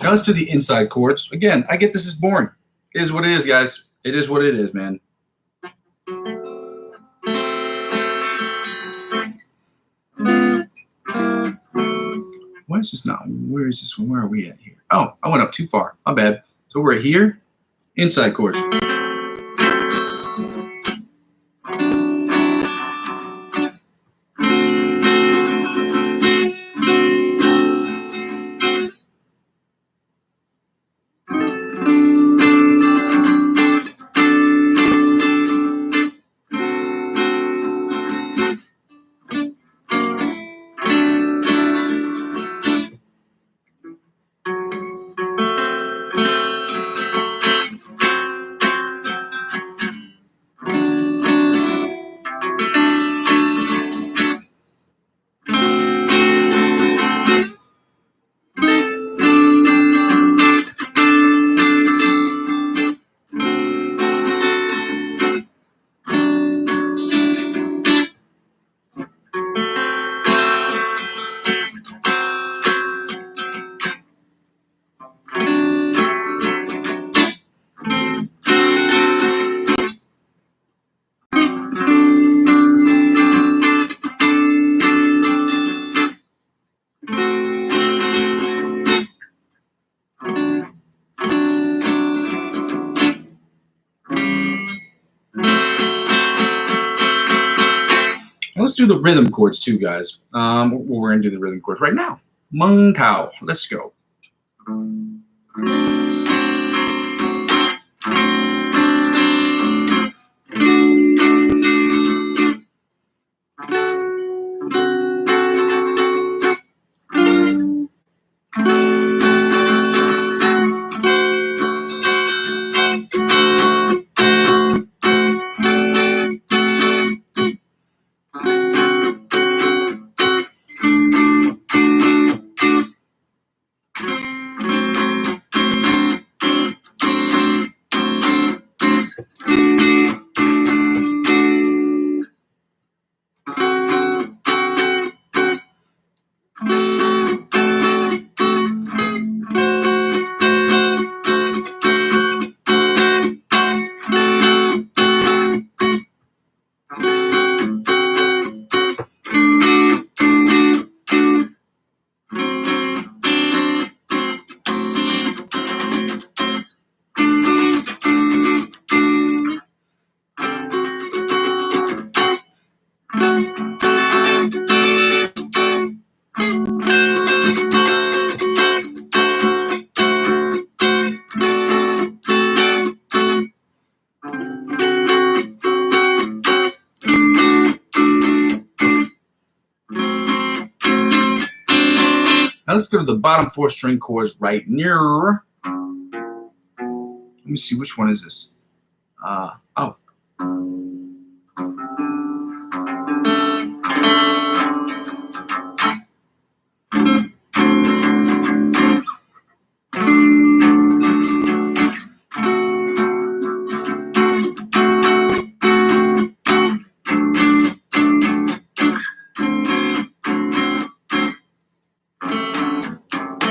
Now let's do the inside chords. Again, I get this is boring. It is what it is, guys. It is what it is, man. Why is this not? Where is this one? Where are we at here? Oh, I went up too far. My bad. So we're here. Inside chords. Let's do the rhythm chords too, guys. We're going to do the rhythm chords right now. Mung Tao. Let's go. Now let's go to the bottom 4 string chords right near. Let me see, which one is this? Oh.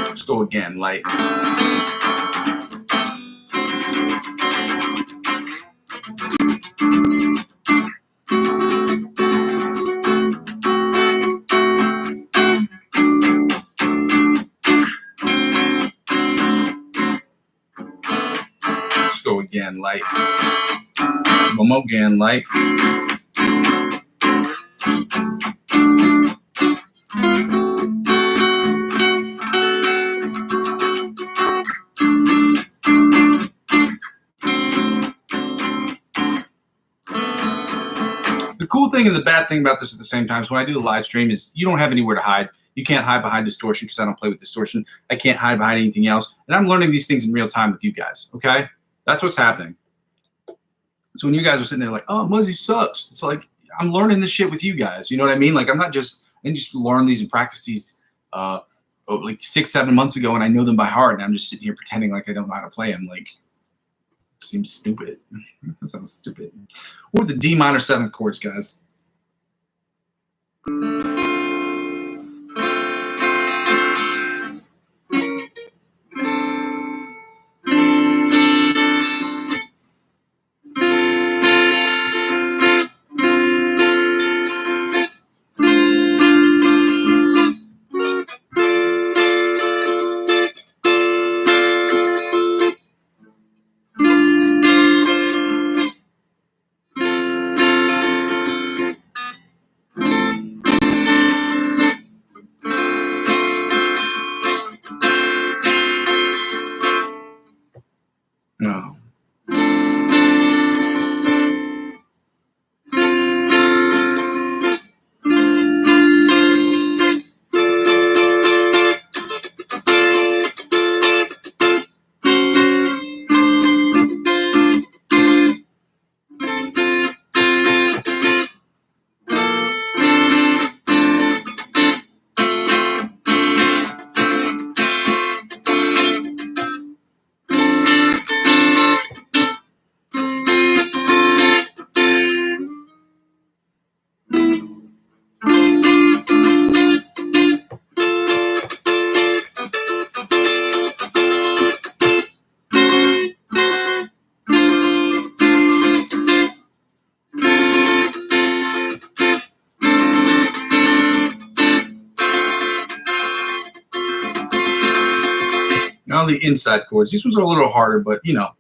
Let's go again, like. Let's go again, like. One more again, like. The cool thing and the bad thing about this at the same time is when I do the live stream is you don't have anywhere to hide. You can't hide behind distortion because I don't play with distortion. I can't hide behind anything else. And I'm learning these things in real time with you guys, okay? That's what's happening. So when you guys are sitting there like, oh, Muzzy sucks, it's like I'm learning this shit with you guys. You know what I mean? Like I didn't just learn these and practice these like 6-7 months ago and I know them by heart and I'm just sitting here pretending like I don't know how to play them. Like, seems stupid. That sounds stupid. Or the D minor 7th chords, guys. Now the inside chords. These ones are a little harder, but you know.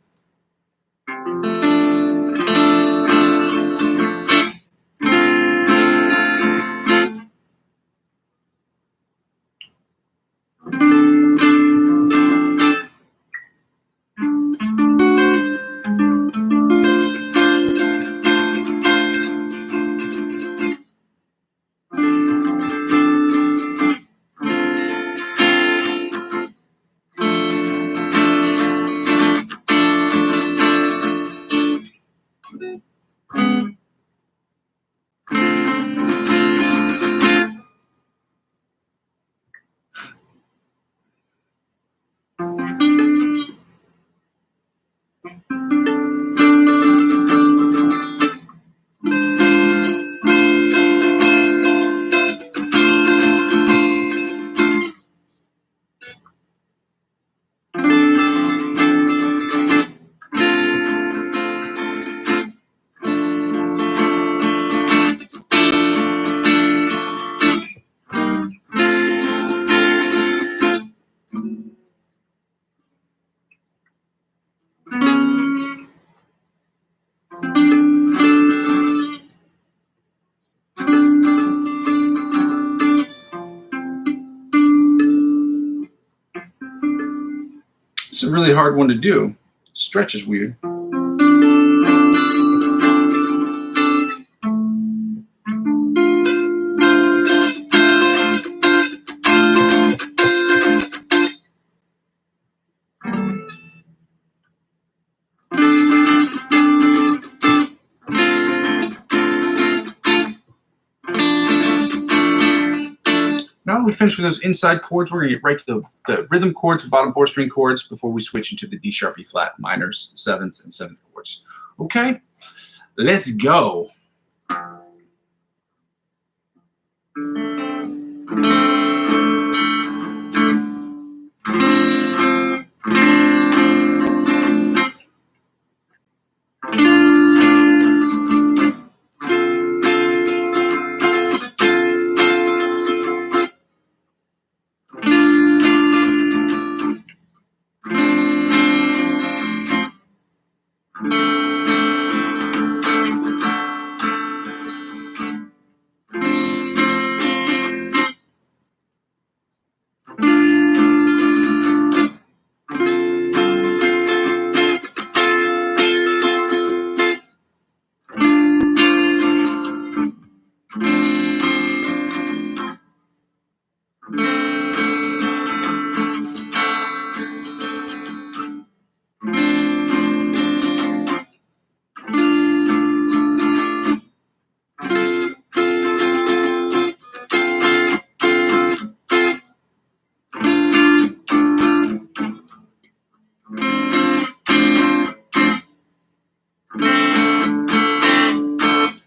It's a really hard one to do. Stretch is weird. Now that we finish with those inside chords, we're going to get right to the rhythm chords, the bottom 4 string chords, before we switch into the D sharp, E flat, minors, 7ths, and 7th chords. Okay, let's go.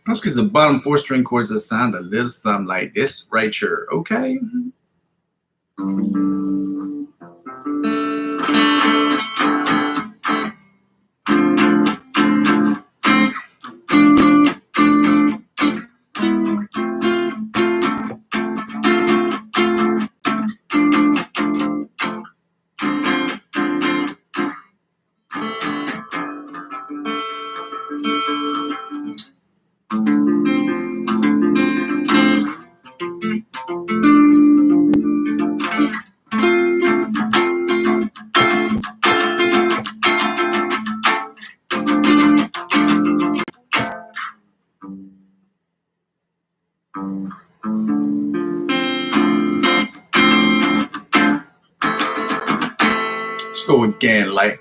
That's because the bottom 4 string chords that sound a little something like this right here, okay? Let's go again, like.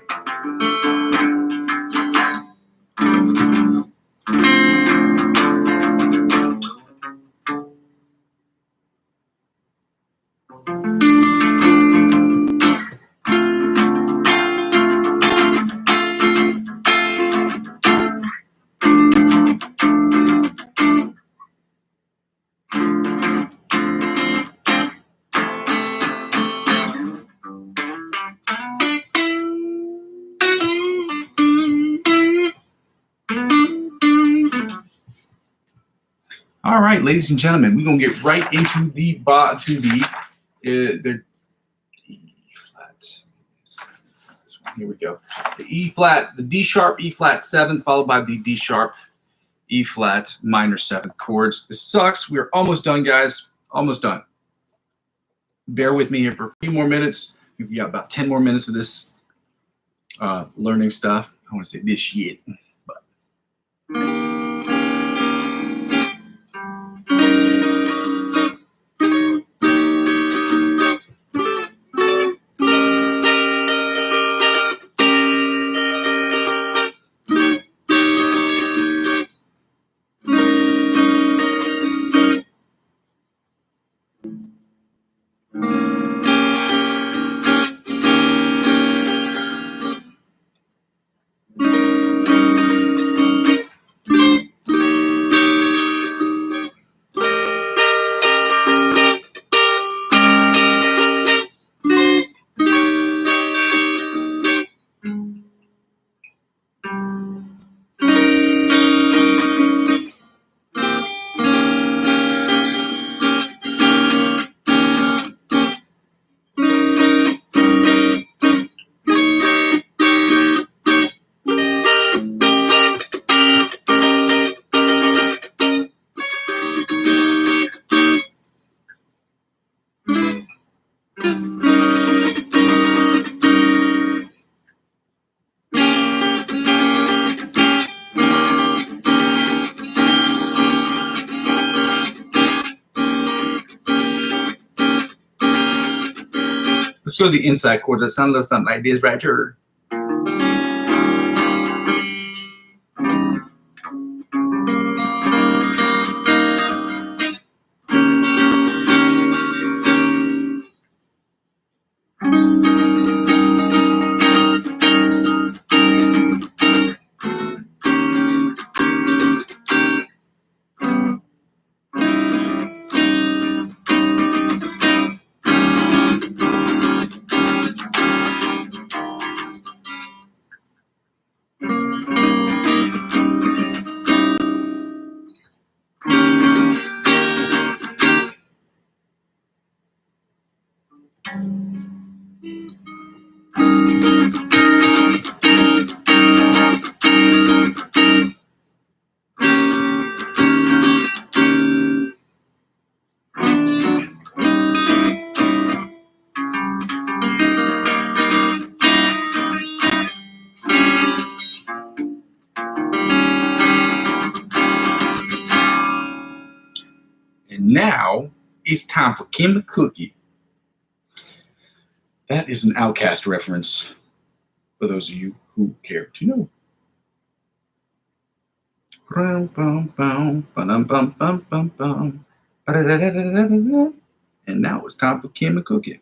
All right, ladies and gentlemen, we're gonna get right into the E flat. Here we go. The E flat, the D sharp, E flat 7, followed by the D sharp, E flat minor 7th chords. This sucks. We're almost done, guys. Almost done. Bear with me here for a few more minutes. We've got about 10 more minutes of this learning stuff. I want to say this shit, but. Let's go to the inside chord. That sound something like this right here. And now it's time for Kim the Cookie. That is an Outcast reference for those of you who care to know. And now it's time for Kim the Cookie.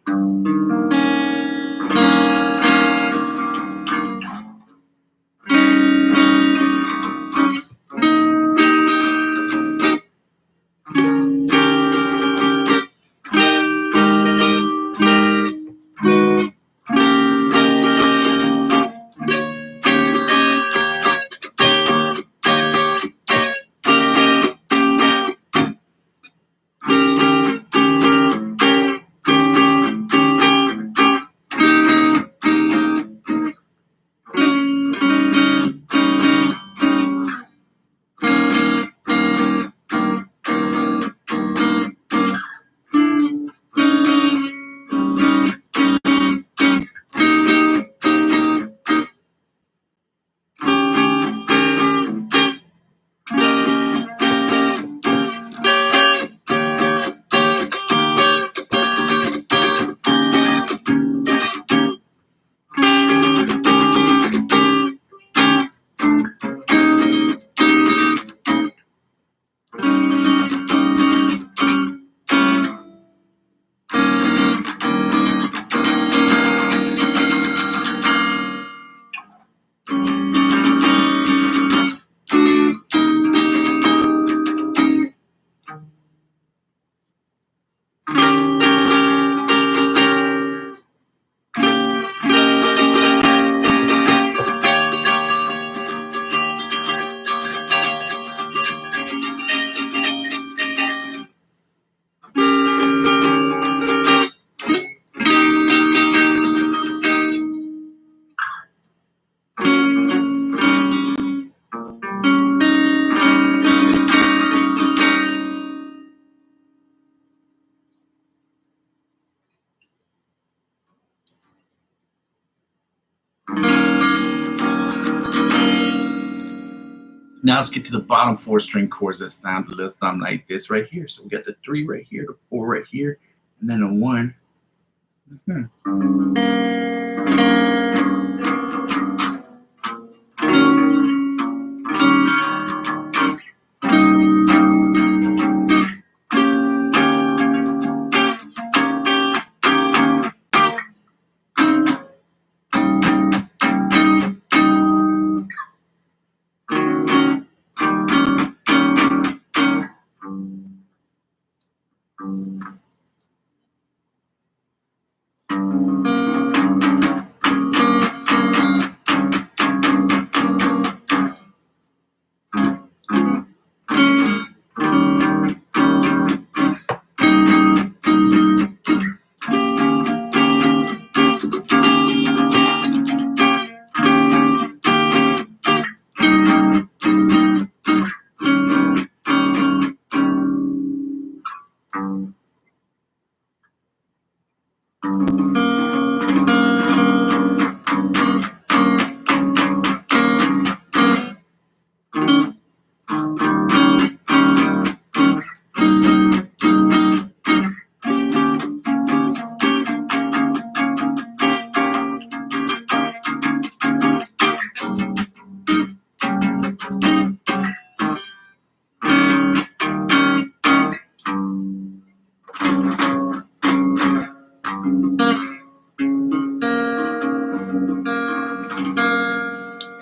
Now let's get to the bottom 4 string chords that sound a little something like this right here. So we got the 3 right here, the 4 right here, and then a 1.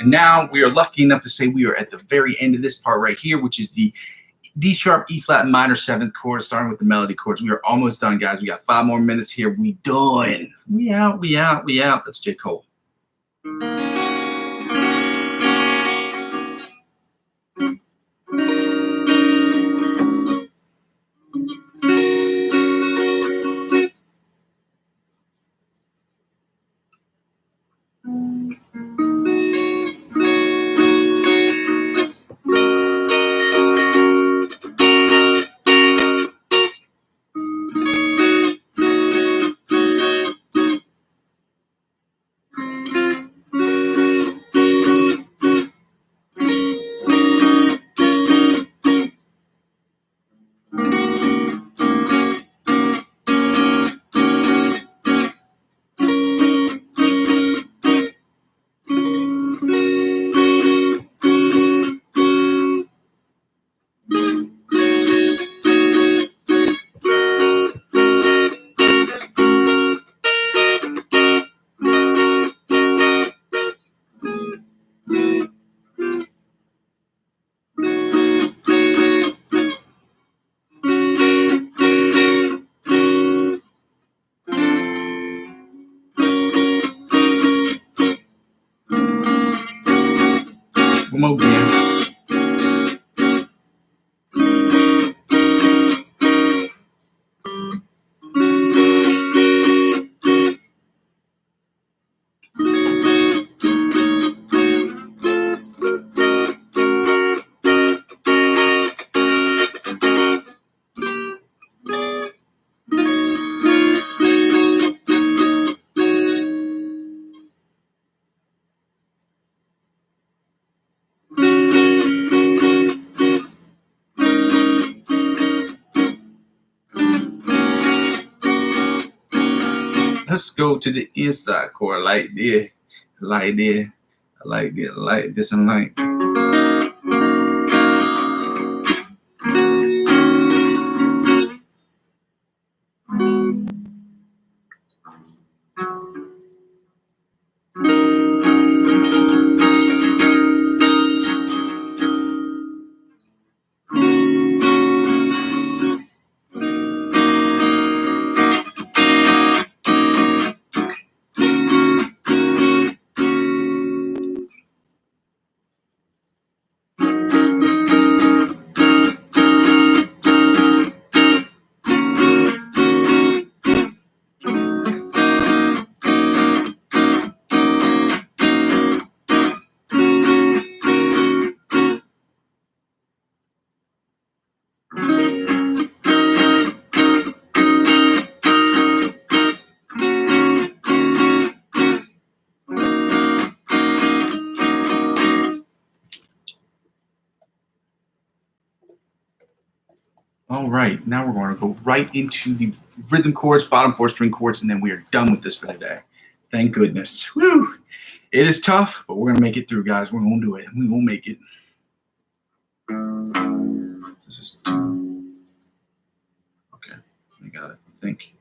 And now we are lucky enough to say we are at the very end of this part right here, which is the D sharp, E flat, minor 7th chord, starting with the melody chords. We are almost done, guys. We got 5 more minutes here. We done. We out, we out, we out. That's J. Cole. One more again. Let's go to the inside chord like this, like this, like this, like this, and like. All right, now we're going to go right into the rhythm chords, bottom 4-string chords, and then we are done with this for today. Thank goodness. Woo! It is tough, but we're going to make it through, guys. We're going to do it. We will make it. This is 2. Okay, I got it, I think.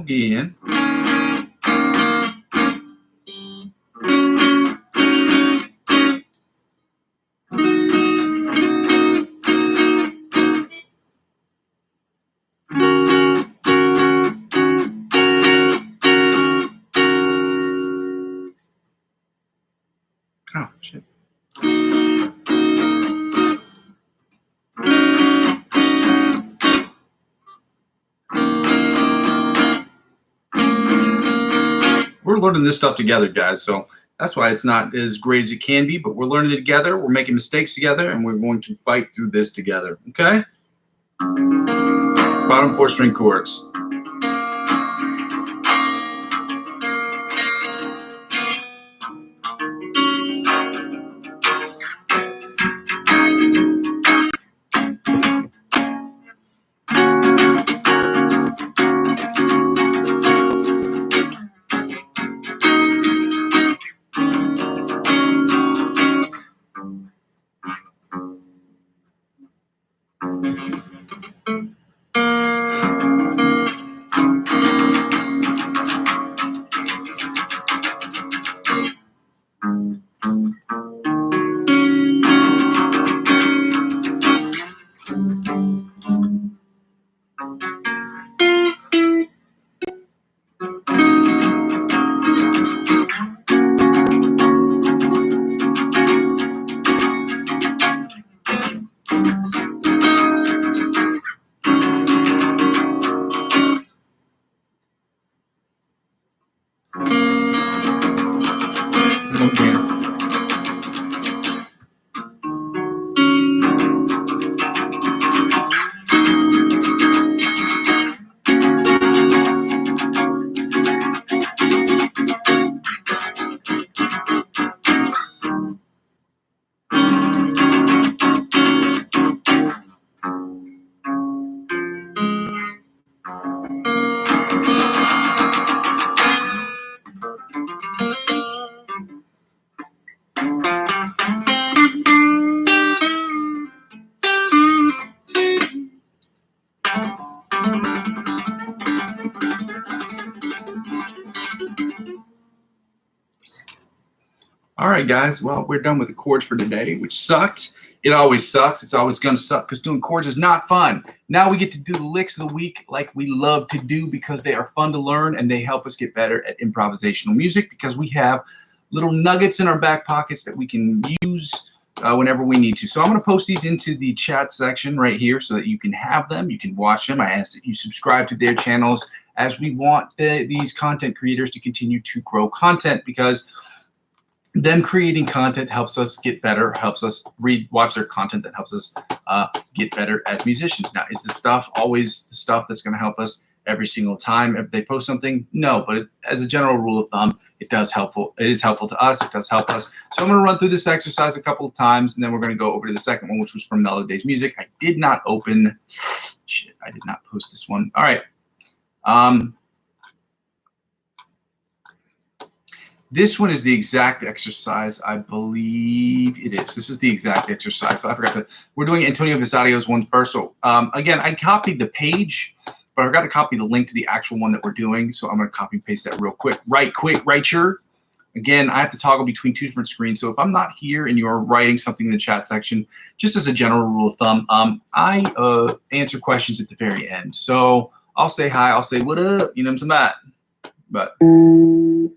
Again. Oh, shit. We're learning this stuff together, guys, so that's why it's not as great as it can be, but we're learning it together. We're making mistakes together, and we're going to fight through this together, okay? Bottom 4-string chords. All right, guys. Well, we're done with the chords for today, which sucked. It always sucks. It's always going to suck because doing chords is not fun. Now we get to do the licks of the week like we love to do because they are fun to learn and they help us get better at improvisational music because we have little nuggets in our back pockets that we can use whenever we need to. So I'm going to post these into the chat section right here so that you can have them. You can watch them. I ask that you subscribe to their channels as we want these content creators to continue to grow content because them creating content helps us get better, helps us watch their content that helps us get better as musicians. Now, is the stuff always the stuff that's going to help us every single time if they post something? No, but as a general rule of thumb, it is helpful to us. It does help us. So I'm going to run through this exercise a couple of times, and then we're going to go over to the second one, which was from Mellow Days Music. I did not open. Shit, I did not post this one. All right. This one is the exact exercise. I believe it is. This is the exact exercise. So I forgot to. We're doing Antonio Vesadio's one first. So again, I copied the page but I forgot to copy the link to the actual one that we're doing. So I'm going to copy and paste that real quick. Right quick, right here. Again, I have to toggle between two different screens. So if I'm not here and you're writing something in the chat section, just as a general rule of thumb, I answer questions at the very end. So I'll say hi, I'll say what up, you know what I'm saying? But again,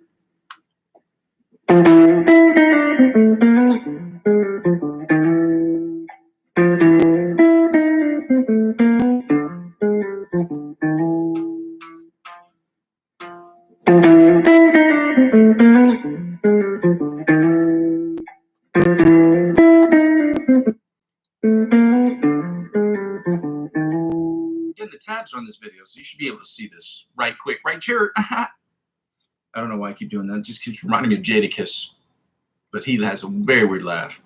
the tabs are on this video, so you should be able to see this right quick, right here. I don't know why I keep doing that. It just keeps reminding me of Jadakiss, but he has a very weird laugh.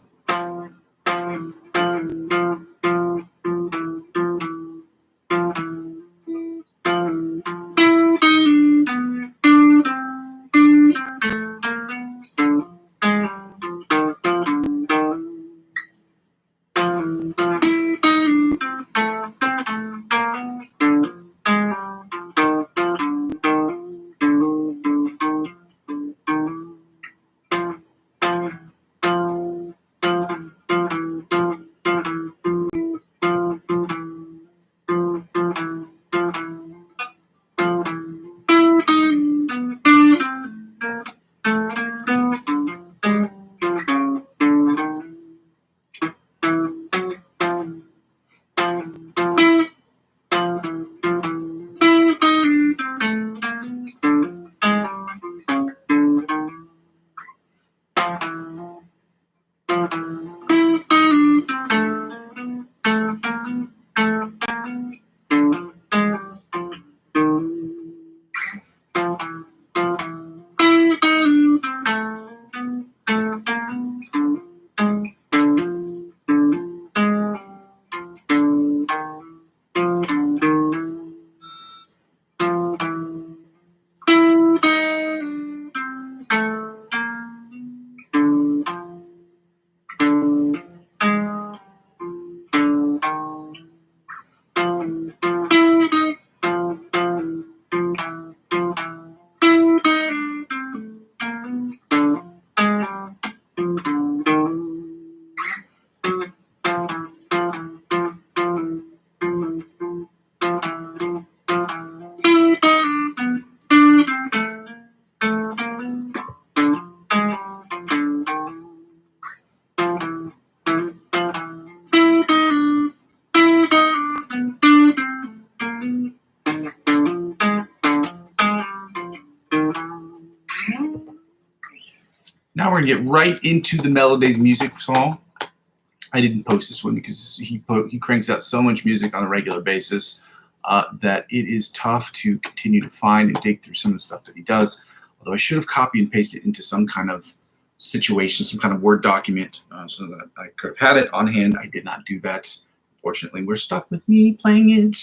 Now we're gonna get right into the Melodies music song. I didn't post this one because he cranks out so much music on a regular basis that it is tough to continue to find and dig through some of the stuff that he does. Although I should have copied and pasted into some kind of situation, some kind of Word document, so that I could have had it on hand. I did not do that. Fortunately, we're stuck with me playing it.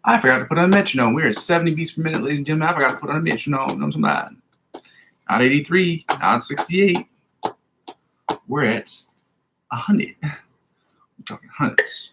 I forgot to put on a metronome. We're at 70 beats per minute, ladies and gentlemen. I forgot to put on a metronome. No, I'm not. Not 83, not 68. We're at 100. We're talking hundreds.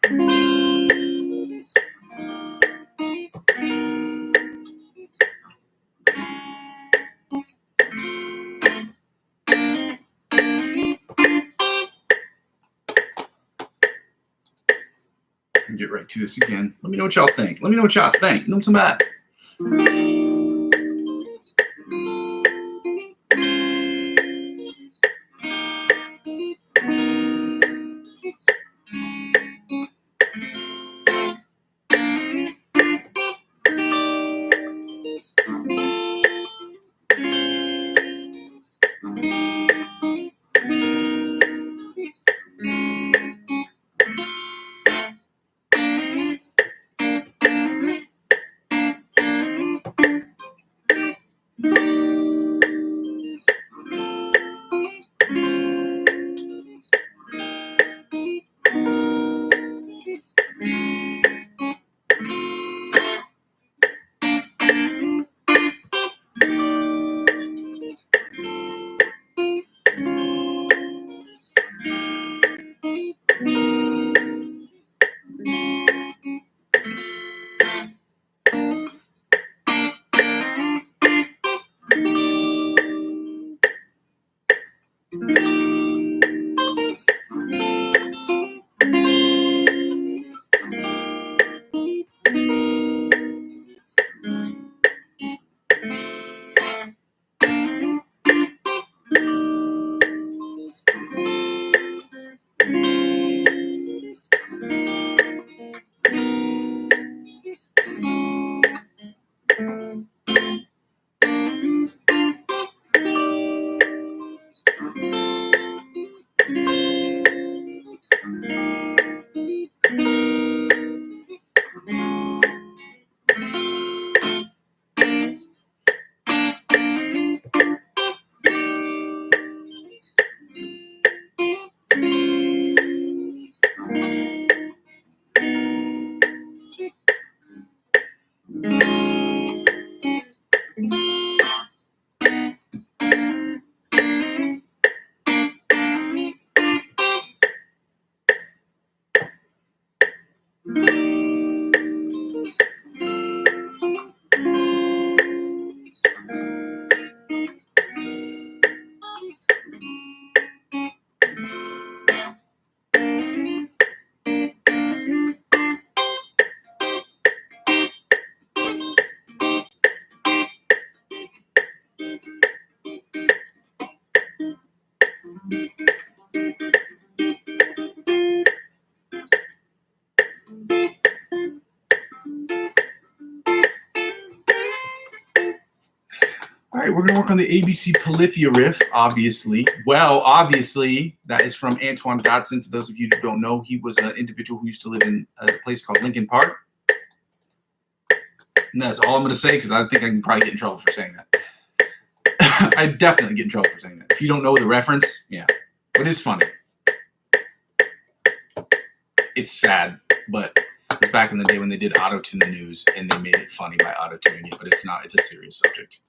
Get right to this again. Let me know what y'all think. Let me know what y'all think. No, some of that. All right, we're going to work on the ABC Polyphia riff, obviously. Well, obviously, that is from Antoine Dodson. For those of you who don't know, he was an individual who used to live in a place called Lincoln Park. And that's all I'm going to say, because I think I can probably get in trouble for saying that. I definitely get in trouble for saying that. If you don't know the reference, yeah. But it's funny. It's sad, but it was back in the day when they did auto-tune the news, and they made it funny by auto-tuning it, but it's not. It's a serious subject.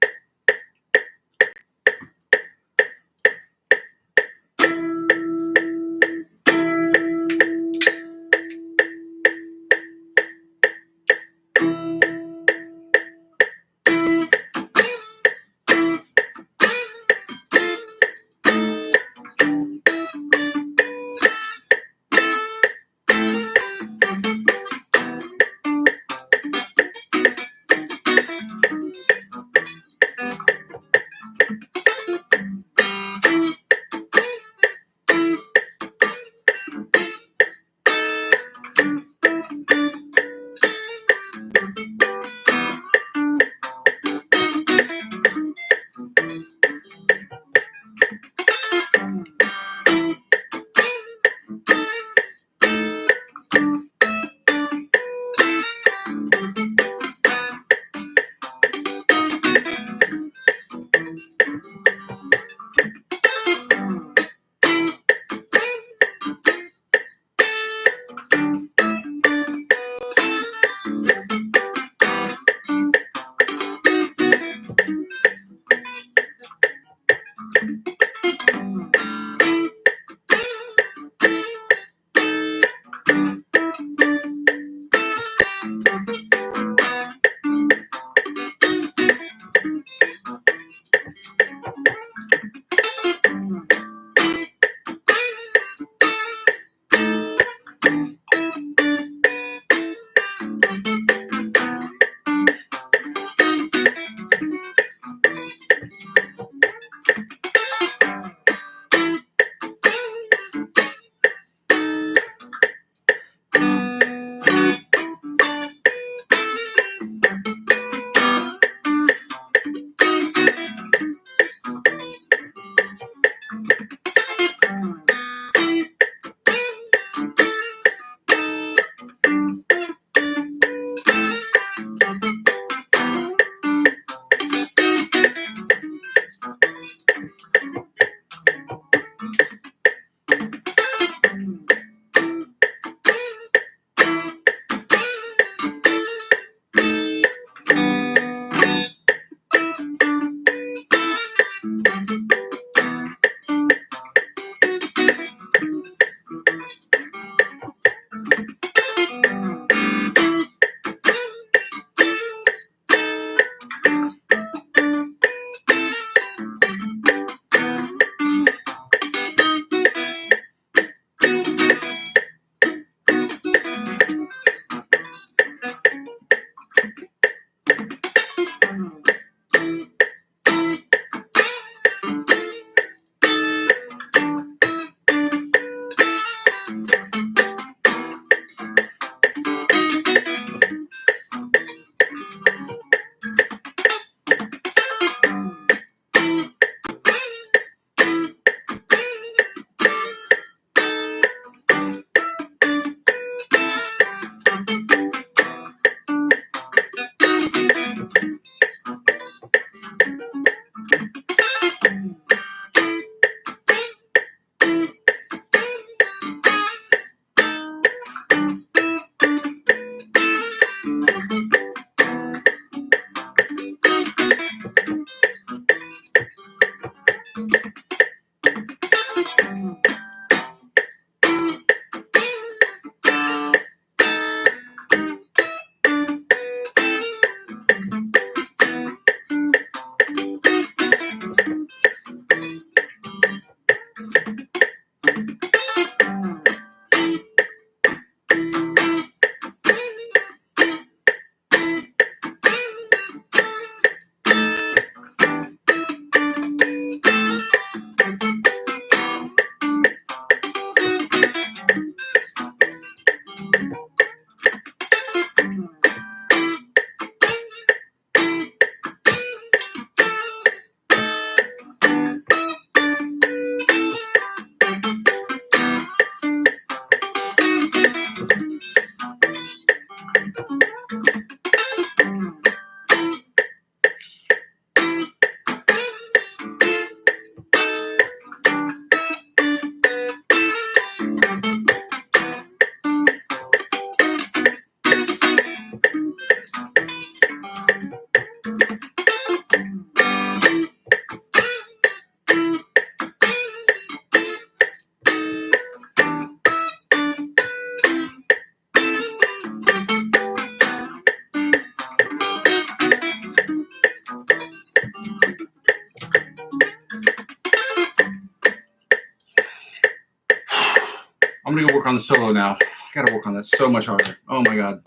I'm gonna go work on the solo now. I gotta work on that so much harder. Oh my God.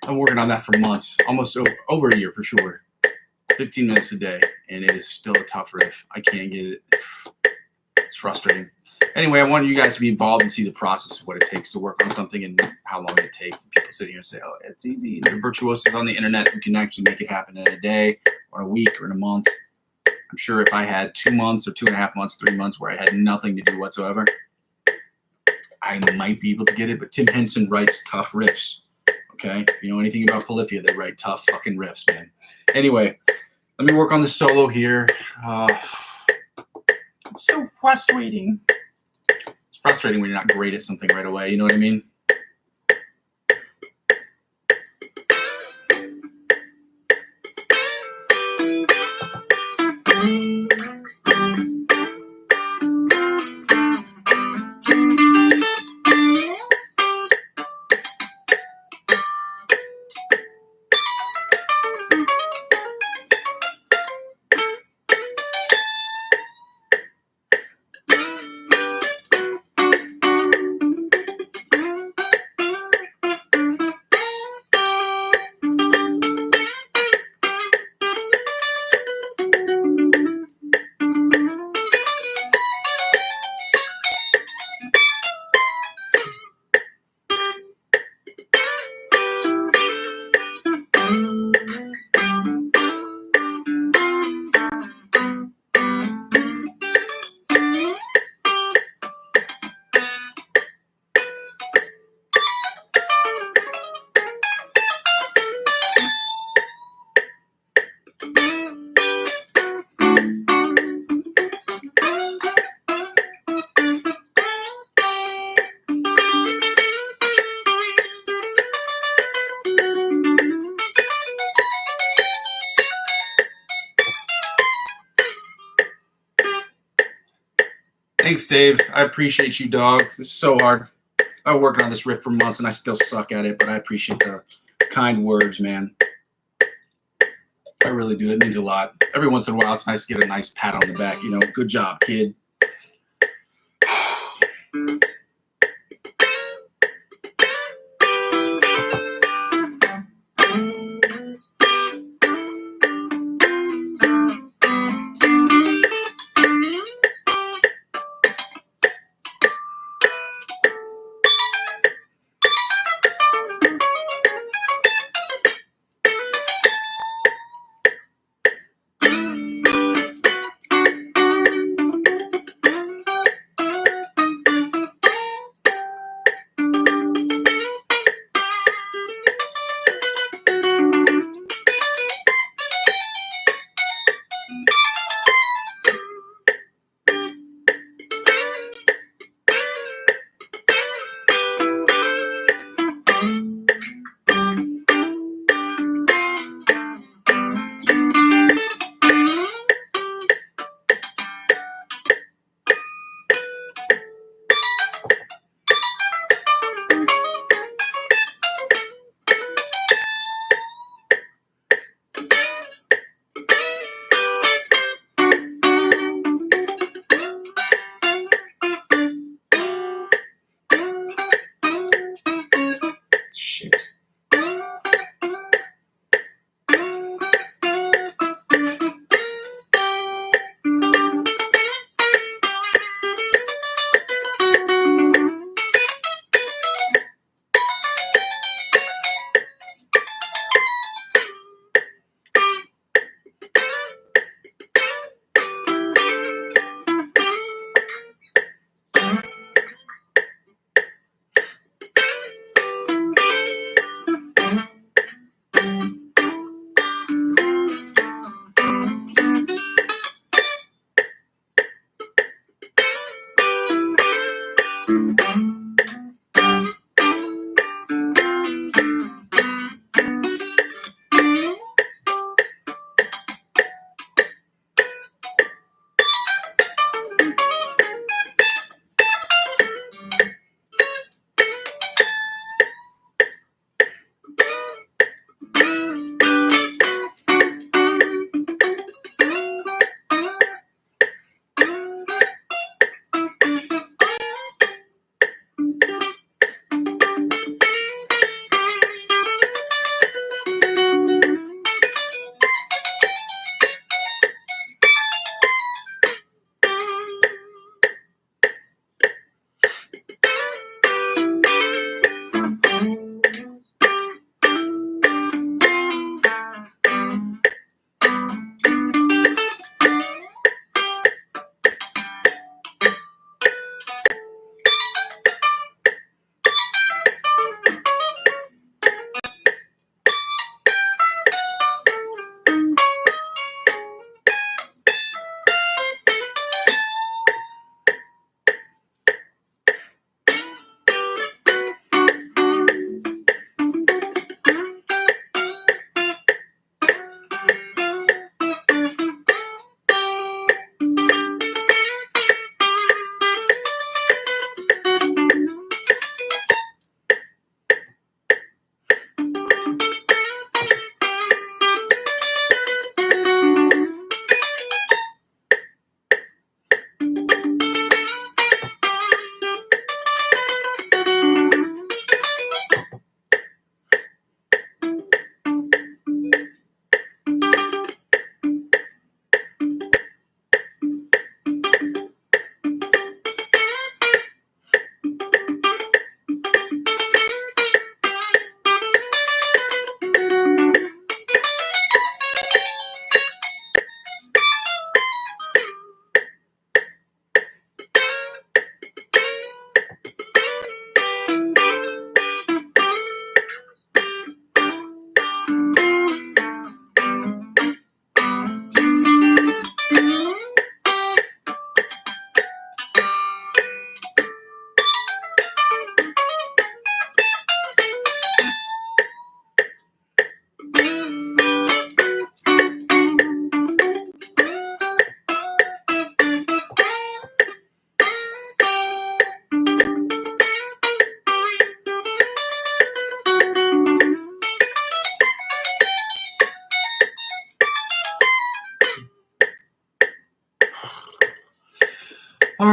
I'm working on that for months, almost over a year for sure. 15 minutes a day, and it is still a tough riff. I can't get it. It's frustrating. Anyway, I want you guys to be involved and see the process of what it takes to work on something and how long it takes. People sit here and say, oh, it's easy. There are virtuosos on the internet who can actually make it happen in a day or a week or in a month. I'm sure if I had 2 months or 2.5 months, 3 months where I had nothing to do whatsoever, I might be able to get it. But Tim Henson writes tough riffs. Okay? If you know anything about Polyphia, they write tough fucking riffs, man. Anyway, let me work on the solo here. It's so frustrating. It's frustrating when you're not great at something right away. You know what I mean? Thanks, Dave. I appreciate you, dog. It's so hard. I've been working on this riff for months, and I still suck at it, but I appreciate the kind words, man. I really do. It means a lot. Every once in a while, it's nice to get a nice pat on the back. You know, good job, kid. Shit.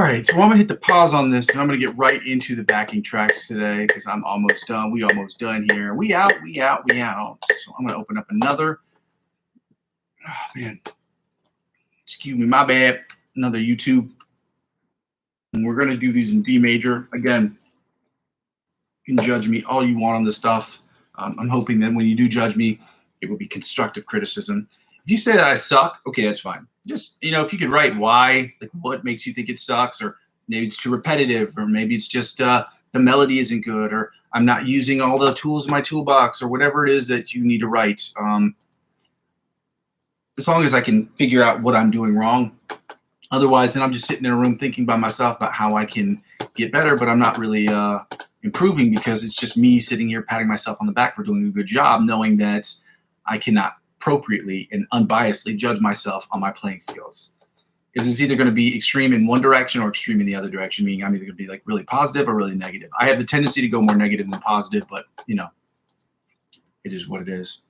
right, so I'm gonna hit the pause on this, and I'm gonna get right into the backing tracks today because I'm almost done. We almost done here. We out. So I'm gonna open up another. Oh man, excuse me, my bad. Another YouTube, and we're gonna do these in D major again. You can judge me all you want on this stuff. I'm hoping that when you do judge me, it will be constructive criticism. If you say that I suck, okay, that's fine. Just, if you could write why, like what makes you think it sucks, or maybe it's too repetitive, or maybe it's just the melody isn't good, or I'm not using all the tools in my toolbox, or whatever it is that you need to write. As long as I can figure out what I'm doing wrong. Otherwise, then I'm just sitting in a room thinking by myself about how I can get better, but I'm not really improving because it's just me sitting here patting myself on the back for doing a good job, knowing that I cannot appropriately and unbiasedly judge myself on my playing skills. Because it's either going to be extreme in one direction or extreme in the other direction, meaning I'm either going to be like really positive or really negative. I have the tendency to go more negative than positive, but it is what it is.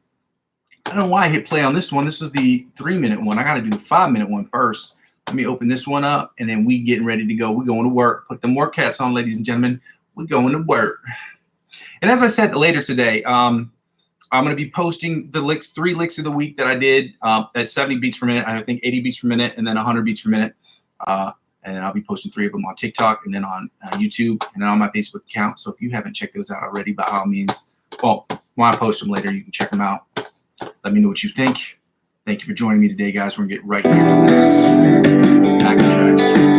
I don't know why I hit play on this one. This is the 3-minute one. I got to do the 5-minute one first. Let me open this one up, and then we getting ready to go. We're going to work. Put them work hats on, ladies and gentlemen. We're going to work. And as I said later today, I'm going to be posting the 3 licks of the week that I did at 70 beats per minute. I think 80 beats per minute, and then 100 beats per minute. And then I'll be posting 3 of them on TikTok, and then on YouTube, and then on my Facebook account. So if you haven't checked those out already, by all means, well, when I post them later, you can check them out. Let me know what you think. Thank you for joining me today, guys. We're going to get right into this backing tracks.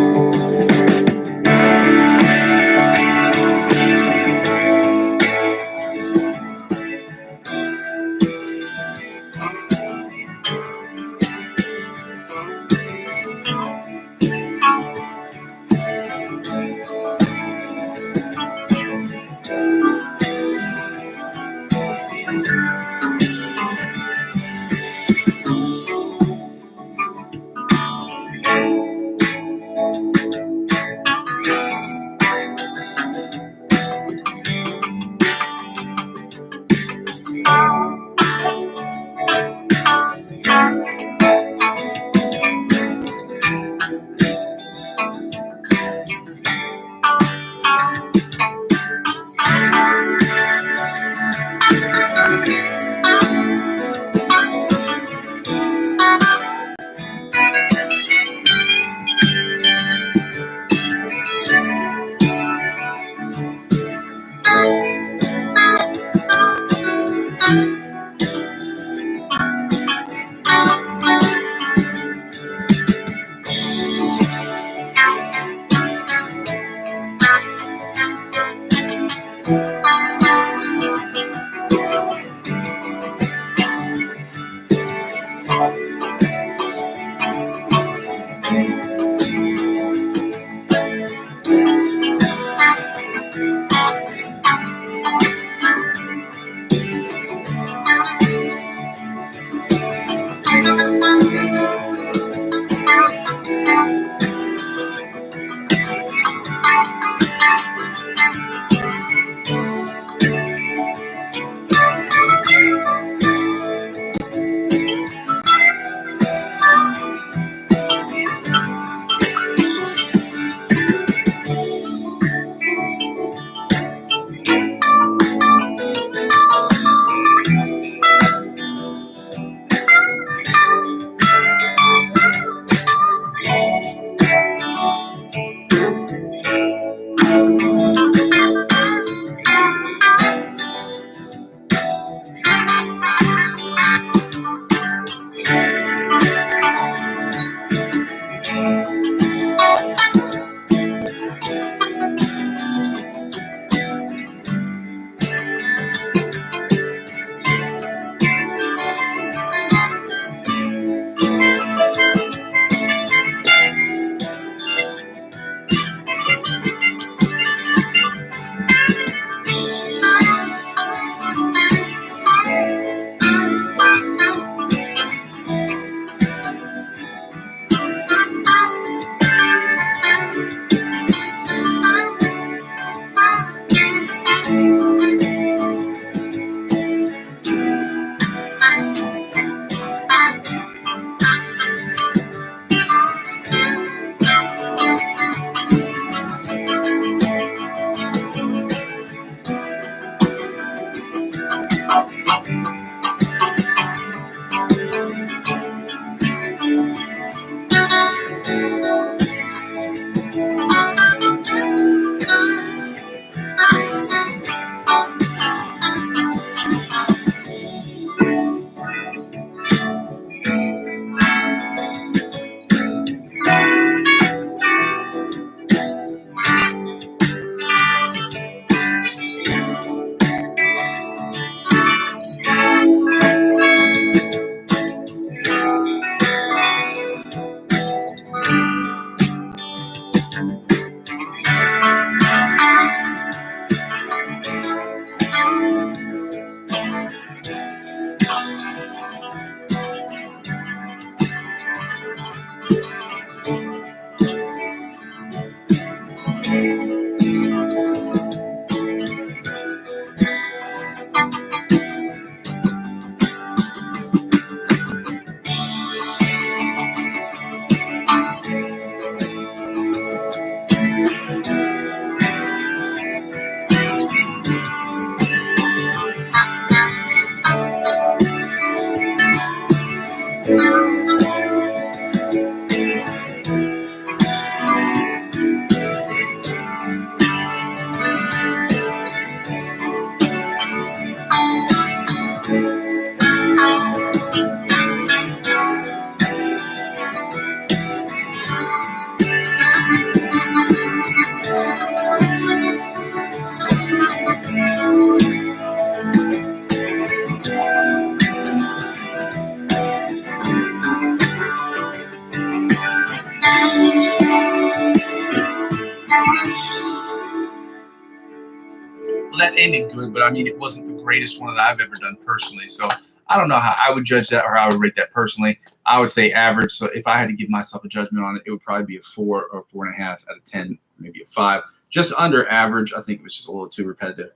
That ended good, but I mean, it wasn't the greatest one that I've ever done personally. So I don't know how I would judge that or how I would rate that personally. I would say average. So if I had to give myself a judgment on it, it would probably be a 4 or 4.5 out of 10, maybe a 5. Just under average. I think it was just a little too repetitive.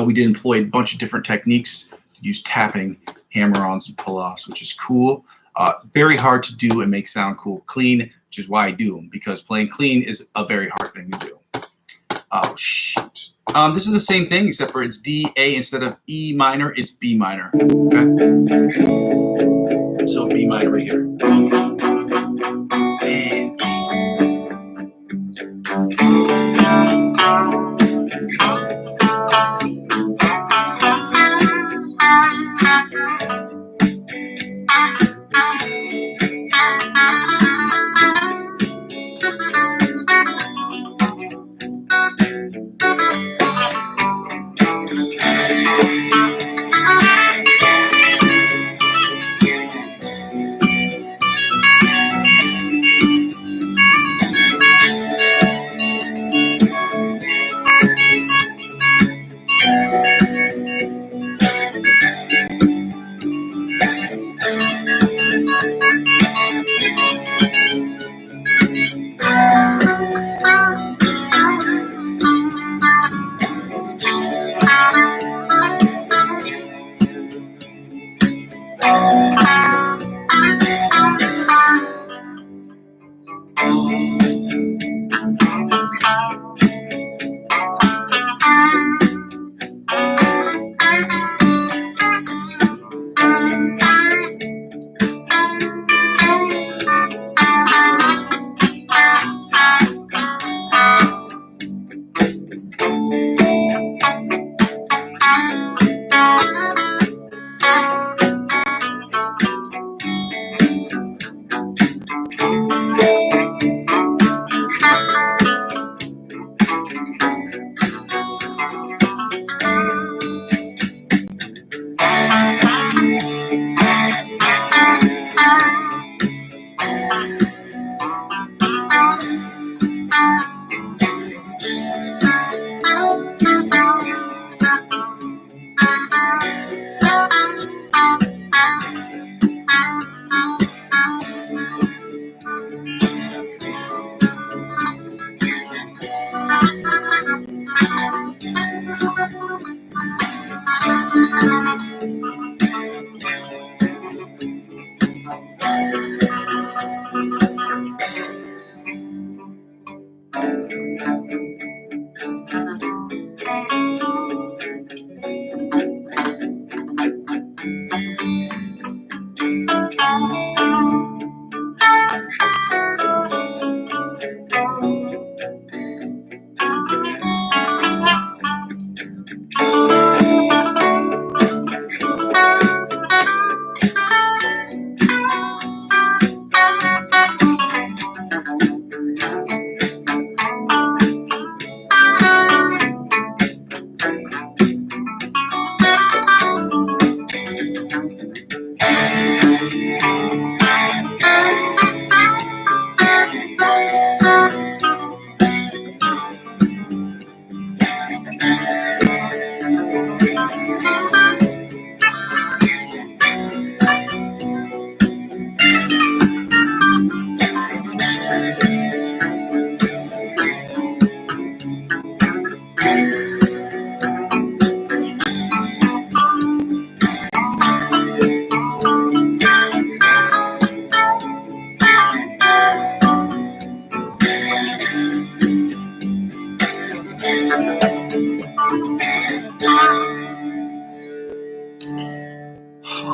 We did employ a bunch of different techniques. Use tapping, hammer-ons, and pull-offs, which is cool. Very hard to do and make sound cool clean, which is why I do them, because playing clean is a very hard thing to do. Oh, shit. This is the same thing, except for it's D, A instead of E minor, it's B minor. Okay? So B minor right here. And G.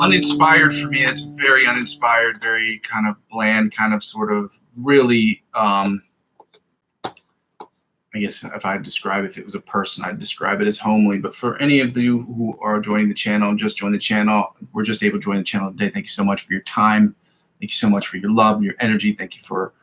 uninspired for me. It's very uninspired, very kind of bland, kind of sort of really, I guess if I had to describe it, if it was a person, I'd describe it as homely. But for any of you who are joining the channel, just join the channel, we're just able to join the channel today. Thank you so much for your time. Thank you so much for your love, your energy. Thank you for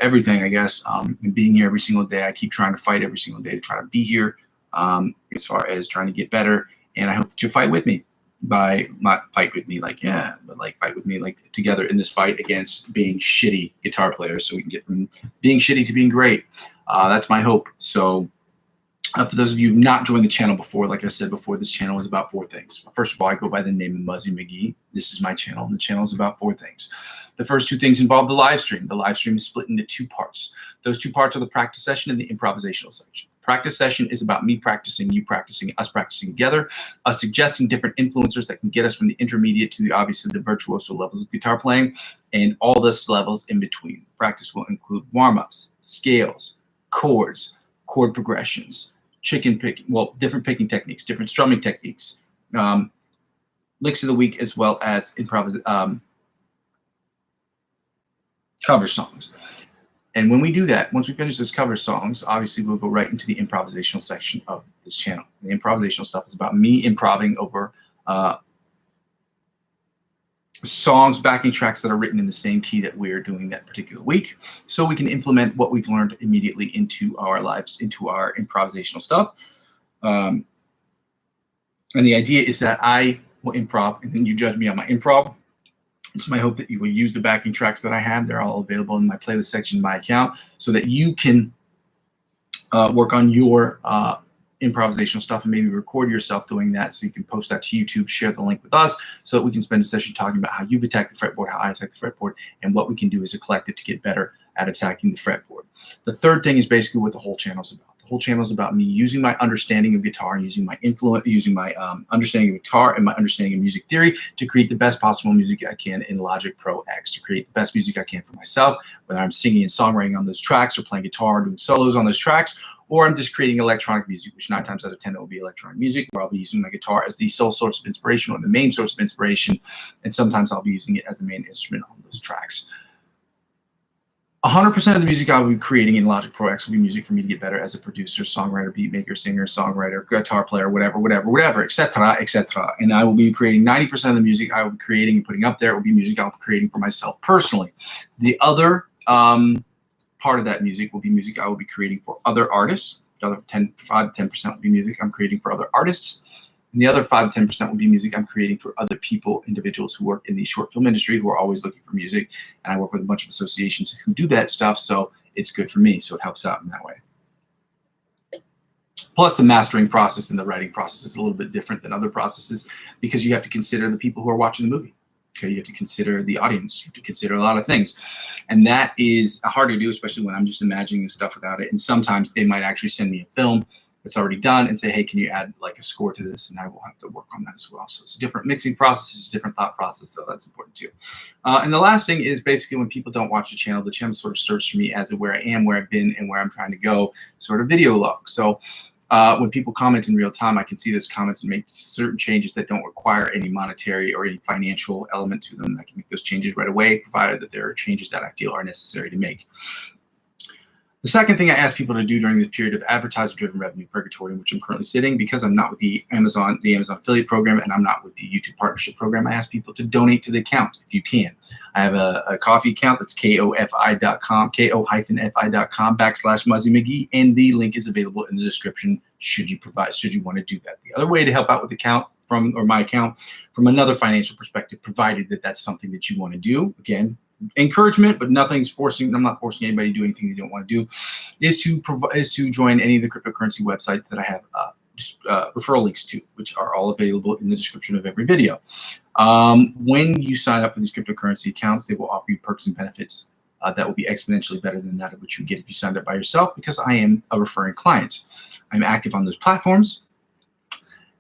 everything, I guess, and being here every single day. I keep trying to fight every single day to try to be here as far as trying to get better. And I hope that you fight with me. By not fight with me like, yeah, but like fight with me like together in this fight against being shitty guitar players, so we can get from being shitty to being great. That's my hope. So for those of you who have not joined the channel before, like I said before, this channel is about 4 things. First of all, I go by the name Muzzy McGee. This is my channel, and the channel is about 4 things. The first 2 things involve the live stream. The live stream is split into 2 parts. Those 2 parts are the practice session and the improvisational section. Practice session is about me practicing, you practicing, us practicing together, us suggesting different influencers that can get us from the intermediate to obviously the virtuoso levels of guitar playing and all those levels in between. Practice will include warm-ups, scales, chords, chord progressions, different picking techniques, different strumming techniques, licks of the week, as well as cover songs. And when we do that, once we finish those cover songs, obviously we'll go right into the improvisational section of this channel. The improvisational stuff is about me improving over songs, backing tracks that are written in the same key that we're doing that particular week, so we can implement what we've learned immediately into our lives, into our improvisational stuff. And the idea is that I will improv, and then you judge me on my improv. It's my hope that you will use the backing tracks that I have. They're all available in my playlist section in my account, so that you can work on your improvisational stuff and maybe record yourself doing that, so you can post that to YouTube, share the link with us, so that we can spend a session talking about how you've attacked the fretboard, how I attack the fretboard, and what we can do as a collective to get better at attacking the fretboard. The third thing is basically what the whole channel is about. The whole channel is about me using my understanding of guitar and using my influence, using my understanding of guitar and my understanding of music theory to create the best possible music I can in Logic Pro X, to create the best music I can for myself, whether I'm singing and songwriting on those tracks or playing guitar, doing solos on those tracks, or I'm just creating electronic music, which 9 times out of 10 it will be electronic music, where I'll be using my guitar as the sole source of inspiration or the main source of inspiration, and sometimes I'll be using it as the main instrument on those tracks. 100% of the music I will be creating in Logic Pro X will be music for me to get better as a producer, songwriter, beatmaker, singer, songwriter, guitar player, whatever, etc., etc. And I will be creating 90% of the music I will be creating and putting up there will be music I'll be creating for myself personally. The other part of that music will be music I will be creating for other artists. The other 5 to 10% will be music I'm creating for other artists. And the other 5 to 10% will be music I'm creating for other people, individuals who work in the short film industry who are always looking for music. And I work with a bunch of associations who do that stuff, so it's good for me. So it helps out in that way. Plus, the mastering process and the writing process is a little bit different than other processes, because you have to consider the people who are watching the movie. Okay, you have to consider the audience. You have to consider a lot of things. And that is hard to do, especially when I'm just imagining stuff without it. And sometimes they might actually send me a film that's already done and say, hey, can you add like a score to this? And I will have to work on that as well. So it's a different mixing process, it's a different thought process, so that's important too. And the last thing is basically when people don't watch the channel sort of serves for me as where I am, where I've been, and where I'm trying to go, sort of video log. So when people comment in real time, I can see those comments and make certain changes that don't require any monetary or any financial element to them. I can make those changes right away, provided that there are changes that I feel are necessary to make. The second thing I ask people to do during this period of advertiser-driven revenue purgatory, in which I'm currently sitting, because I'm not with the Amazon affiliate program and I'm not with the YouTube partnership program, I ask people to donate to the account if you can. I have a coffee account that's ko-fi.com /Muzzy McGee, and the link is available in the description should you want to do that. The other way to help out with the account my account from another financial perspective, provided that that's something that you want to do, again, encouragement, but nothing's forcing. I'm not forcing anybody to do anything they don't want to do. Is to join any of the cryptocurrency websites that I have referral links to, which are all available in the description of every video. When you sign up for these cryptocurrency accounts, they will offer you perks and benefits that will be exponentially better than that of what you get if you signed up by yourself, because I am a referring client. I'm active on those platforms.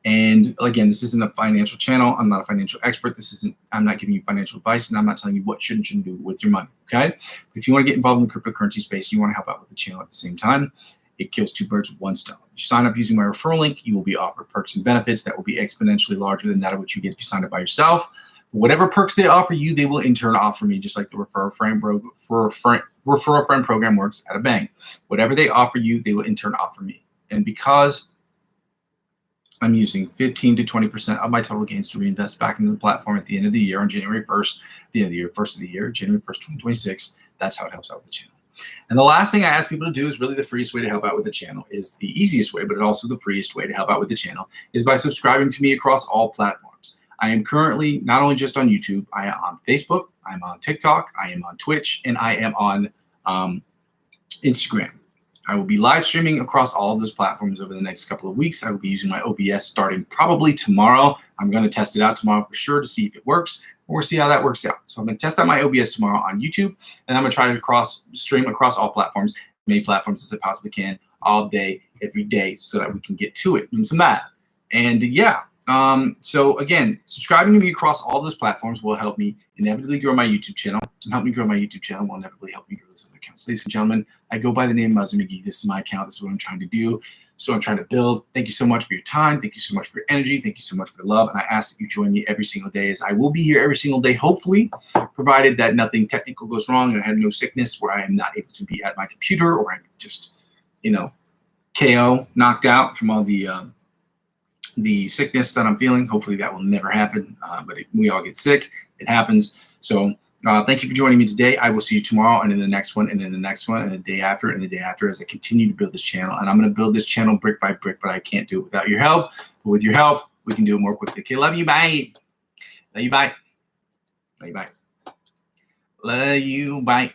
And again, this isn't a financial channel. I'm not a financial expert. I'm not giving you financial advice, and I'm not telling you what should and shouldn't do with your money, okay? If you want to get involved in the cryptocurrency space, you want to help out with the channel at the same time, it kills two birds with one stone. You sign up using my referral link, you will be offered perks and benefits that will be exponentially larger than that of what you get if you sign up by yourself. Whatever perks they offer you, they will in turn offer me, just like the referral friend program works at a bang. Whatever they offer you, they will in turn offer me. And because I'm using 15 to 20% of my total gains to reinvest back into the platform at the end of the year on January 1st, the end of the year, January 1st, 2026, that's how it helps out with the channel. And the last thing I ask people to do is really the freest way to help out with the channel, is the easiest way, but also the freest way to help out with the channel, is by subscribing to me across all platforms. I am currently not only just on YouTube, I am on Facebook, I'm on TikTok, I am on Twitch, and I am on Instagram. I will be live streaming across all of those platforms over the next couple of weeks. I will be using my OBS starting probably tomorrow. I'm going to test it out tomorrow for sure to see if it works, and we'll see how that works out. So I'm going to test out my OBS tomorrow on YouTube, and I'm going to try to stream across all platforms, as many platforms as I possibly can, all day, every day, so that we can get to it. And some that. And yeah. So again, subscribing to me across all those platforms will help me inevitably grow my YouTube channel, and help me grow my YouTube channel will inevitably help me grow those other accounts. Ladies and gentlemen, I go by the name Muzzy McGee. This is my account. This is what I'm trying to do. This is what I'm trying to build. Thank you so much for your time. Thank you so much for your energy. Thank you so much for your love. And I ask that you join me every single day, as I will be here every single day, hopefully, provided that nothing technical goes wrong and I have no sickness where I am not able to be at my computer, or I'm just, KO, knocked out from all the sickness that I'm feeling. Hopefully that will never happen, but we all get sick. It happens. So thank you for joining me today. I will see you tomorrow, and in the next one, and in the next one, and the day after, and the day after, as I continue to build this channel. And I'm going to build this channel brick by brick, but I can't do it without your help. But with your help, we can do it more quickly. Okay, love you, bye. Love you, bye. Love you, bye. Love you, bye.